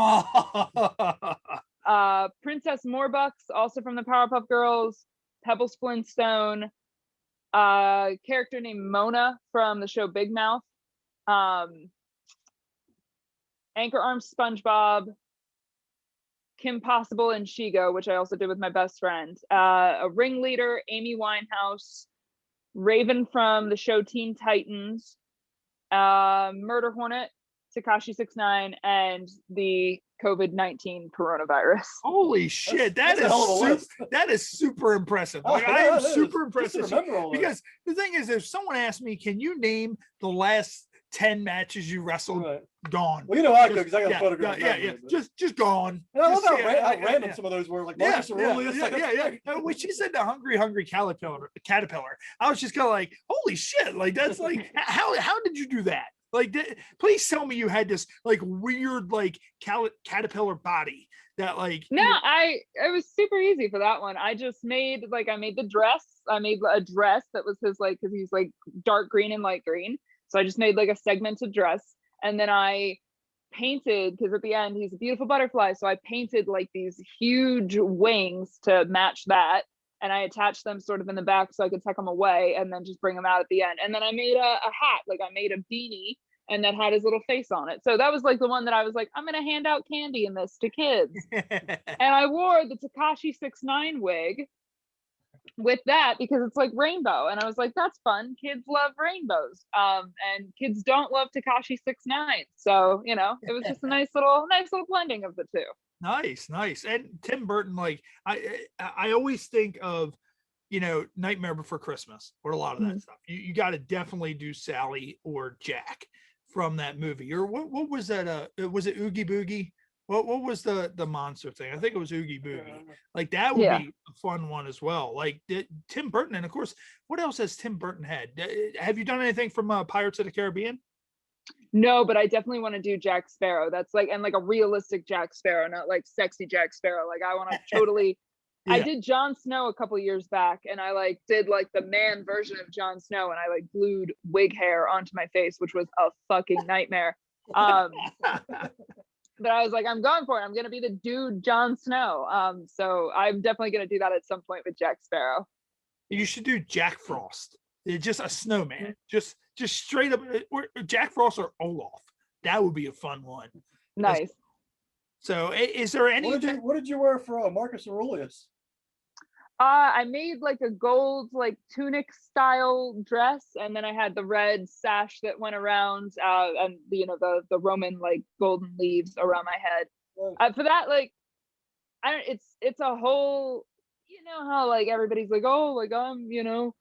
Princess Morbucks, also from the Powerpuff Girls, Pebbles Flintstone, character named Mona from the show Big Mouth, Anchor Arms SpongeBob, Kim Possible and Shigo, which I also did with my best friend, a ringleader, Amy Winehouse, Raven from the show Teen Titans, Murder Hornet, Tekashi 6ix9ine, and the COVID-19 coronavirus. Holy shit, that is super impressive. Like, I am super impressed because the thing is, if someone asked me, can you name the last 10 matches you wrestled, Right. gone. Well, you know I could Just- because I got yeah, a photograph. yeah. Just gone. And I love Just- how, yeah, how yeah, random yeah. some of those were, like Yeah, Marcus Aurelius. yeah, like, that's yeah. great. When she said the hungry caterpillar, I was just kind of like, holy shit! Like that's like how did you do that? Like, please tell me you had this like weird like caterpillar body that like. No, it was super easy for that one. I just made I made the dress. I made a dress that was his like, because he's like dark green and light green. So I just made like a segmented dress, and then I painted, because at the end he's a beautiful butterfly, so I painted like these huge wings to match that, and I attached them sort of in the back so I could tuck them away and then just bring them out at the end. And then I made a hat, like I made a beanie, and that had his little face on it. So that was like the one that I was like, I'm gonna hand out candy in this to kids. And I wore the Tekashi 6ix9ine wig with that because it's like rainbow, and I was like, that's fun, kids love rainbows, and kids don't love Tekashi 6ix9ine, so you know, it was just a nice little blending of the two. Nice. And Tim Burton, like I always think of, you know, Nightmare Before Christmas or a lot of that stuff. You got to definitely do Sally or Jack from that movie. Or what was that? Was it Oogie Boogie? What was the monster thing? I think it was Oogie Boogie. Like that would be a fun one as well. Like Tim Burton, and of course, what else has Tim Burton had? Have you done anything from Pirates of the Caribbean? No, but I definitely want to do Jack Sparrow. That's like, and like a realistic Jack Sparrow, not like sexy Jack Sparrow. Like I want to totally. Yeah. I did Jon Snow a couple years back, and I like did like the man version of Jon Snow, and I like glued wig hair onto my face, which was a fucking nightmare. But I was like, I'm going for it. I'm gonna be the dude Jon Snow. So I'm definitely gonna do that at some point with Jack Sparrow. You should do Jack Frost. It's just a snowman. Just straight up, or Jack Frost or Olaf. That would be a fun one. Nice. So is there any? What did you wear for Marcus Aurelius? I made like a gold like tunic style dress, and then I had the red sash that went around, and you know, the Roman like golden leaves around my head. For that, like, it's a whole, you know how like everybody's like, oh, like I'm, you know,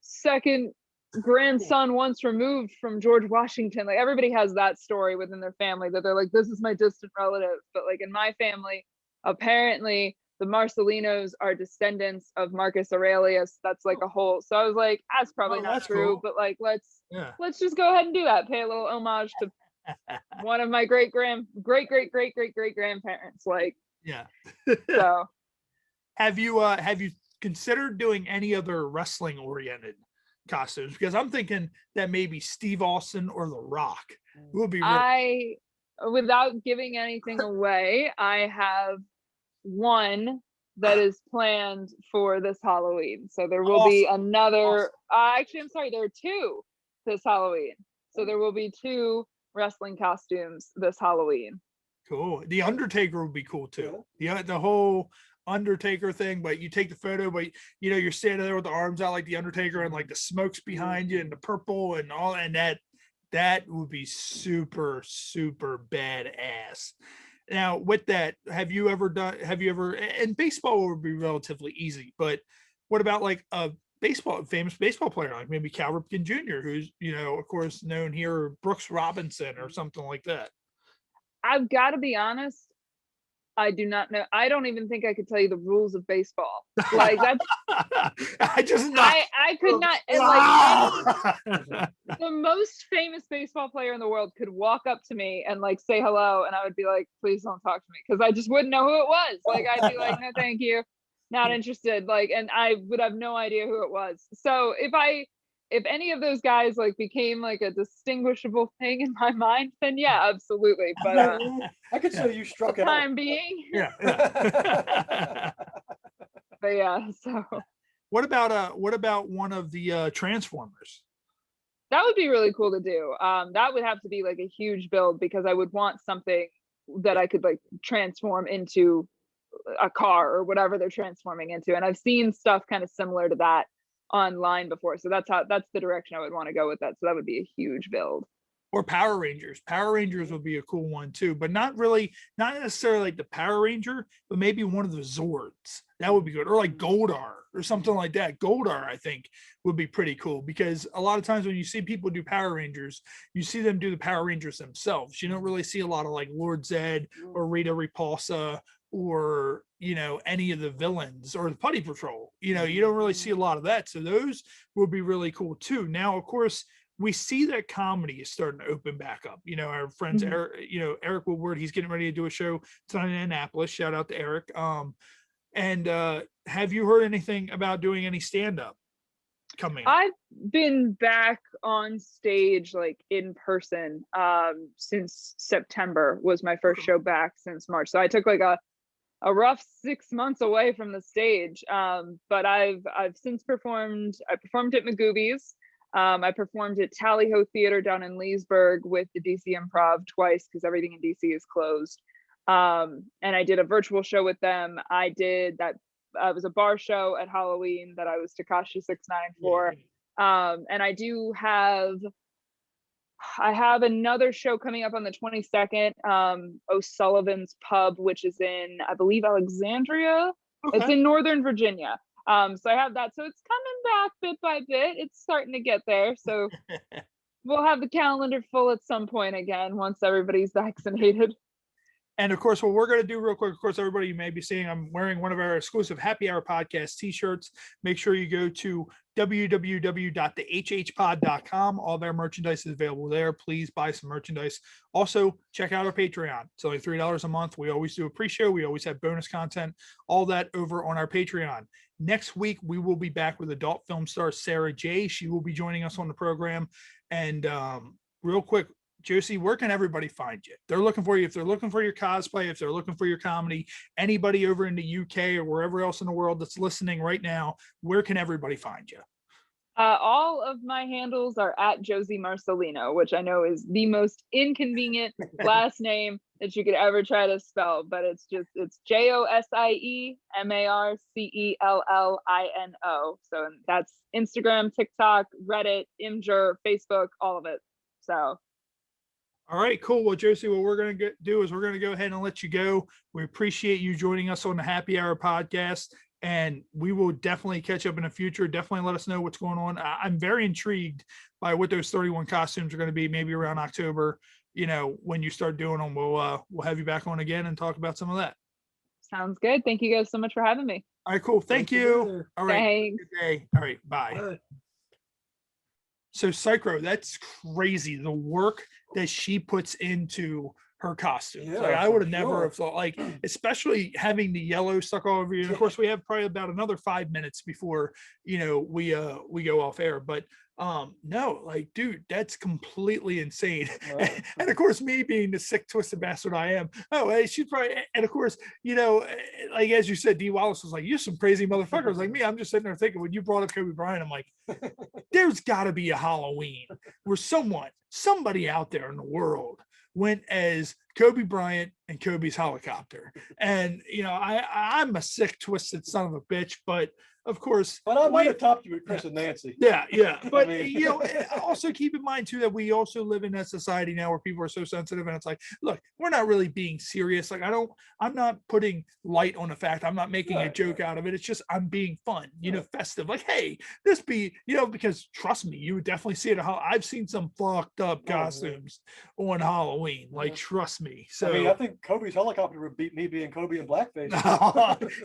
second grandson once removed from George Washington. Like everybody has that story within their family that they're like, this is my distant relative. But like in my family, apparently the Marcellinos are descendants of Marcus Aurelius. That's like a whole. So I was like, that's probably not true, cool. but like let's just go ahead and do that. Pay a little homage to one of my great grandparents. Like, yeah. So have you considered doing any other wrestling oriented costumes? Because I'm thinking that maybe Steve Austin or The Rock will be. Without giving anything away, I have one that is planned for this Halloween. So there will be another. Actually, I'm sorry, there are two this Halloween. So there will be two wrestling costumes this Halloween. Cool. The Undertaker would be cool too. The whole Undertaker thing, but you take the photo, but you know, you're standing there with the arms out like the Undertaker, and like the smoke's behind you and the purple and all, and that would be super badass. Now with that, have you ever and baseball would be relatively easy, but what about like a famous baseball player, like maybe Cal Ripken Jr., who's, you know, of course known here, Brooks Robinson or something like that? I've got to be honest, I do not know. I don't even think I could tell you the rules of baseball. Like that's I could not. And like the most famous baseball player in the world could walk up to me and like say hello, and I would be like, please don't talk to me, because I just wouldn't know who it was. Like I'd be like, no thank you, not interested. Like, and I would have no idea who it was. So if any of those guys like became like a distinguishable thing in my mind, then yeah, absolutely. But I could say you struck for the out. time being. Yeah. But yeah, so what about one of the Transformers? That would be really cool to do. That would have to be like a huge build, because I would want something that I could like transform into a car or whatever they're transforming into. And I've seen stuff kind of similar to that online before. So that's the direction I would want to go with that. So that would be a huge build. Or Power Rangers. Power Rangers would be a cool one too, but not necessarily like the Power Ranger, but maybe one of the Zords. That would be good. Or like Goldar or something like that. Goldar, I think, would be pretty cool, because a lot of times when you see people do Power Rangers, you see them do the Power Rangers themselves. You don't really see a lot of like Lord Zed or Rita Repulsa or, you know, any of the villains or the Putty Patrol. You know, you don't really see a lot of that. So those would be really cool too. Now, of course, we see that comedy is starting to open back up. You know, our friends, Eric Woodward, he's getting ready to do a show tonight in Annapolis. Shout out to Eric. And have you heard anything about doing any stand-up coming up? I've been back on stage, like in person, since September was my first show back since March. So I took like a rough 6 months away from the stage. But I've since performed. I performed at Magoobies. I performed at Tally Ho Theater down in Leesburg with the DC Improv twice, because everything in DC is closed. And I did a virtual show with them. I did that. It was a bar show at Halloween that I was Tekashi 6ix9ine for. And I have another show coming up on the 22nd, O'Sullivan's Pub, which is in, I believe, Alexandria. Okay. It's in Northern Virginia. So I have that. So it's coming back bit by bit. It's starting to get there. So we'll have the calendar full at some point again, once everybody's vaccinated. And of course, what we're going to do real quick, of course, everybody, you may be seeing, I'm wearing one of our exclusive Happy Hour podcast t-shirts. Make sure you go to www.thehhpod.com. All of our merchandise is available there. Please buy some merchandise. Also, check out our Patreon. It's only $3 a month. We always do a pre-show. We always have bonus content, all that over on our Patreon. Next week, we will be back with adult film star Sarah J. She will be joining us on the program. And real quick, Josie, where can everybody find you? They're looking for you. If they're looking for your cosplay, if they're looking for your comedy, anybody over in the UK or wherever else in the world that's listening right now, where can everybody find you? All of my handles are at Josie Marcellino, which I know is the most inconvenient last name that you could ever try to spell, but it's JosieMarcellino. So that's Instagram, TikTok, Reddit, Imgur, Facebook, all of it. So. All right, cool. Well, Josie, what we're going to do is we're going to go ahead and let you go. We appreciate you joining us on the Happy Hour podcast, and we will definitely catch up in the future. Definitely let us know what's going on. I'm very intrigued by what those 31 costumes are going to be, maybe around October. You know, when you start doing them, we'll have you back on again and talk about some of that. Sounds good. Thank you guys so much for having me. All right, cool. Thank you. All right. Thanks. Good day. All right. Bye. So Psycro, that's crazy. The work that she puts into her costumes. Yeah, like I would have for never sure. have thought, like, especially having the yellow stuck all over you. And of course, we have probably about another 5 minutes before, you know, we go off air. But no, like, dude, that's completely insane. Right. And of course, me being the sick, twisted bastard I am, she's probably, and of course, you know, like as you said, Dee Wallace was like, you're some crazy motherfuckers. Like me, I'm just sitting there thinking, when you brought up Kobe Bryant, I'm like, there's got to be a Halloween where somebody out there in the world went as Kobe Bryant and Kobe's helicopter. And, you know, I'm a sick, twisted son of a bitch, but of course. But I might have topped you with Chris and Nancy. Yeah. But, I mean, you know, also keep in mind too, that we also live in a society now where people are so sensitive, and it's like, look, we're not really being serious. Like, I'm not putting light on the fact, I'm not making a joke out of it. It's just, I'm being fun, you know, festive. Like, hey, this be, you know, because trust me, you would definitely see it. I've seen some fucked up costumes on Halloween. Like, trust me. So I mean, I think Kobe's helicopter would beat me being Kobe in blackface.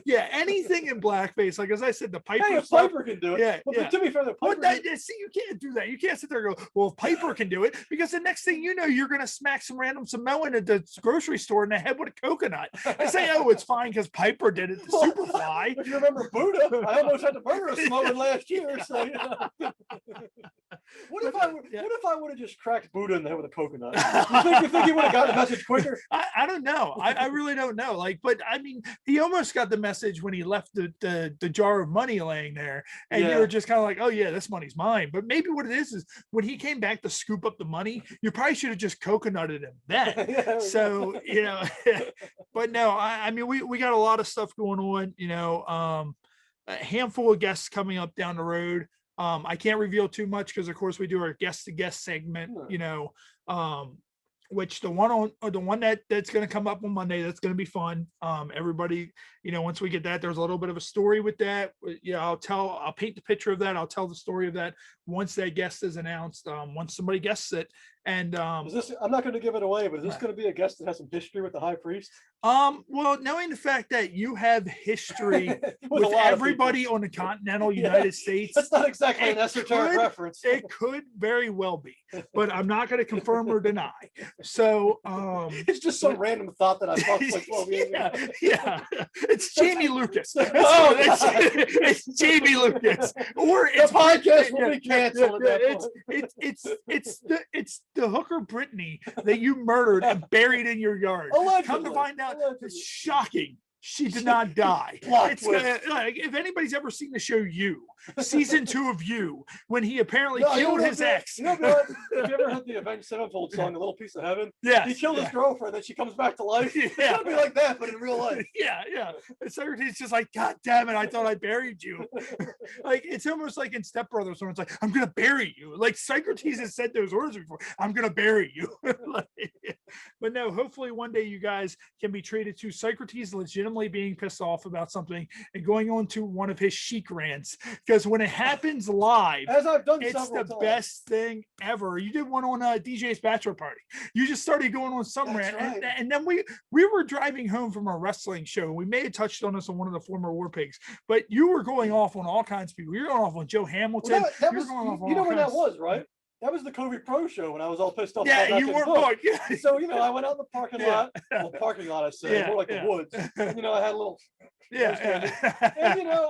yeah, anything in blackface. Like, as I said, the Piper Hey, if stuff, Piper can do it. Yeah, Well, yeah. to be fair, the Well, Piper see, you can't do that. You can't sit there and go, well, if Piper can do it, because the next thing you know, you're going to smack some random Samoan at the grocery store in the head with a coconut and say, oh, it's fine because Piper did it to Superfly. If you remember Buddha, I almost had to murder a Samoan last year. So, you know. What if I would have just cracked Buddha in the head with a coconut? You think he would have got the message quicker? I don't know. I really don't know. Like, but I mean, he almost got the message when he left the jar of money laying there, and you were just kind of like, oh yeah, this money's mine. But maybe what it is when he came back to scoop up the money, you probably should have just coconutted him then. So, you know, but no, I mean, we got a lot of stuff going on, you know, a handful of guests coming up down the road. I can't reveal too much because of course we do our guest to guest segment, Sure. you know, which the one that's going to come up on Monday, that's going to be fun. Everybody, you know, once we get that, there's a little bit of a story with that. Yeah, I'll paint the picture of that. I'll tell the story of that once that guest is announced, once somebody guesses it. And Is this? I'm not going to give it away, but is this going to be a guest that has some history with the high priest? well, knowing the fact that you have history With a with lot of everybody on the continental Yeah. United States, That's not exactly an It esoteric could- reference. it could very well be, but I'm not going to confirm or deny. So, It's just some random thought that I thought like 12 years yeah, ago. yeah, it's Jamie Lucas. Oh, It's, God. it's Jamie Lucas, or The it's podcast will yeah, be canceled at that it's, point. it's the hooker Brittany that you murdered and buried in your yard. Come to Allegedly. find out, Allegedly. it's shocking. She did not die. Plot It's gonna, twist. like, if anybody's ever seen the show You, season 2 of You, when he apparently No, you killed know his what, ex. You know what? Have you ever heard the Avenged Sevenfold song, "A Little Piece of Heaven"? Yes, He killed his girlfriend, then she comes back to life. It's Yeah. gonna be like that, but in real life. Yeah, yeah. And Psycrotes just like, God damn it, I thought I buried you. Like, it's almost like in Step Brothers, when it's like, I'm gonna bury you. Like Psycrotes has said those words before. I'm gonna bury you. Like, but no, hopefully one day you guys can be treated to Psycrotes legitimately being pissed off about something and going on to one of his chic rants. Because when it happens live, As I've done it's several the times. best thing ever. You did one on DJ's bachelor party. You just started going on some That's rant, right. and then we were driving home from a wrestling show. We may have touched on this on one of the former War Pigs, but you were going off on all kinds of people. You were going off on Joe Hamilton. Well, that You were was, going off on you know all when that kinds. was, right? That was the Kobe Pro show when I was all pissed off. Yeah, about not you getting weren't booked. booked. Yeah. So, you know, I went out in the parking Yeah. lot. Well, parking lot, I say, Yeah, more like yeah. the woods. And, you know, I had a little, Yeah, and, you know,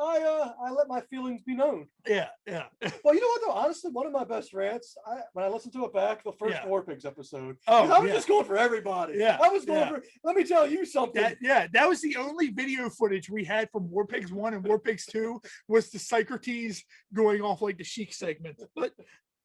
I let my feelings be known. yeah, yeah. Well, you know what, though? Honestly, one of my best rants, when I listened to it back, the first Yeah. War Pigs episode, Oh, 'cause I was yeah. just going for everybody. Yeah, I was going yeah. for, let me tell you something. That was the only video footage we had from War Pigs 1 and War Pigs 2 was the Psycrotes going off like the chic segment. But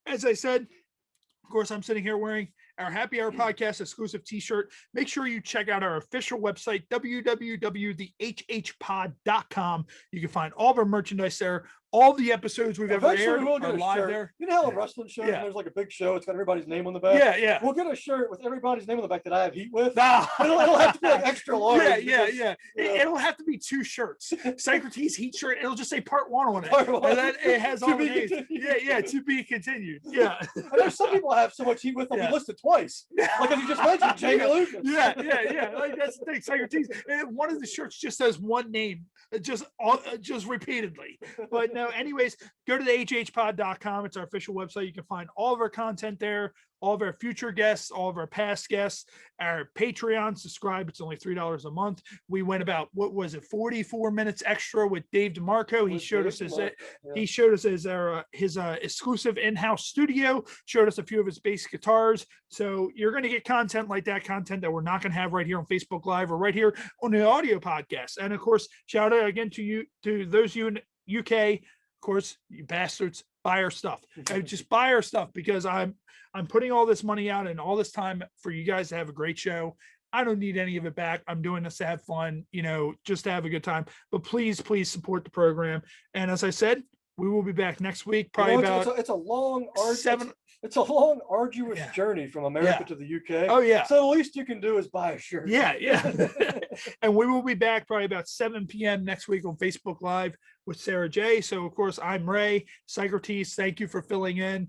as I said, of course, I'm sitting here wearing our Happy Hour Podcast exclusive t-shirt. Make sure you check out our official website, www.thehhpod.com. You can find all of our merchandise there. All the episodes we've ever Eventually, aired we'll get are a live shirt. there. You know how a wrestling show, Yeah. there's like a big show, it's got everybody's name on the back? Yeah, yeah. We'll get a shirt with everybody's name on the back that I have heat with. Ah. It'll have to be like extra large. Yeah, because, yeah. you know, It'll have to be 2 shirts. Psycrotes heat shirt. It'll just say part 1 on it. Part one. And then it has To all the be names. continued. Yeah, to be continued. Yeah. I know some people have so much heat with them, Yeah. we listed twice. Like as you just mentioned, Jamie Lucas. Yeah. Like that's the thing. Psycrotes. And one of the shirts just says one name, just repeatedly. But no, anyways, go to the hhpod.com. It's our official website. You can find all of our content there, all of our future guests, all of our past guests, our Patreon. Subscribe. It's only $3 a month. We went about, what was it, 44 minutes extra with Dave DeMarco. He With showed Dave us his DeMarco, yeah. he showed us his exclusive in-house studio, showed us a few of his bass guitars. So you're going to get content like that, content that we're not going to have right here on Facebook Live or right here on the audio podcast. And of course, shout out again to you, to those of you in UK. Of course, you bastards, buy our stuff. Just buy our stuff, because I'm putting all this money out and all this time for you guys to have a great show. I don't need any of it back. I'm doing this to have fun, you know, just to have a good time. But please support the program. And as I said, we will be back next week, probably You know, about it's a long, seven. it's a long, arduous Yeah. journey from America Yeah. to the UK. Oh yeah. So the least you can do is buy a shirt. Yeah. And we will be back probably about 7 p.m. next week on Facebook Live with Sarah J. So of course, I'm Ray. Psycrotes, thank you for filling in.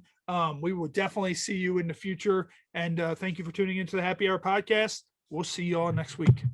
We will definitely see you in the future. And thank you for tuning into the Happy Hour Podcast. We'll see you all next week.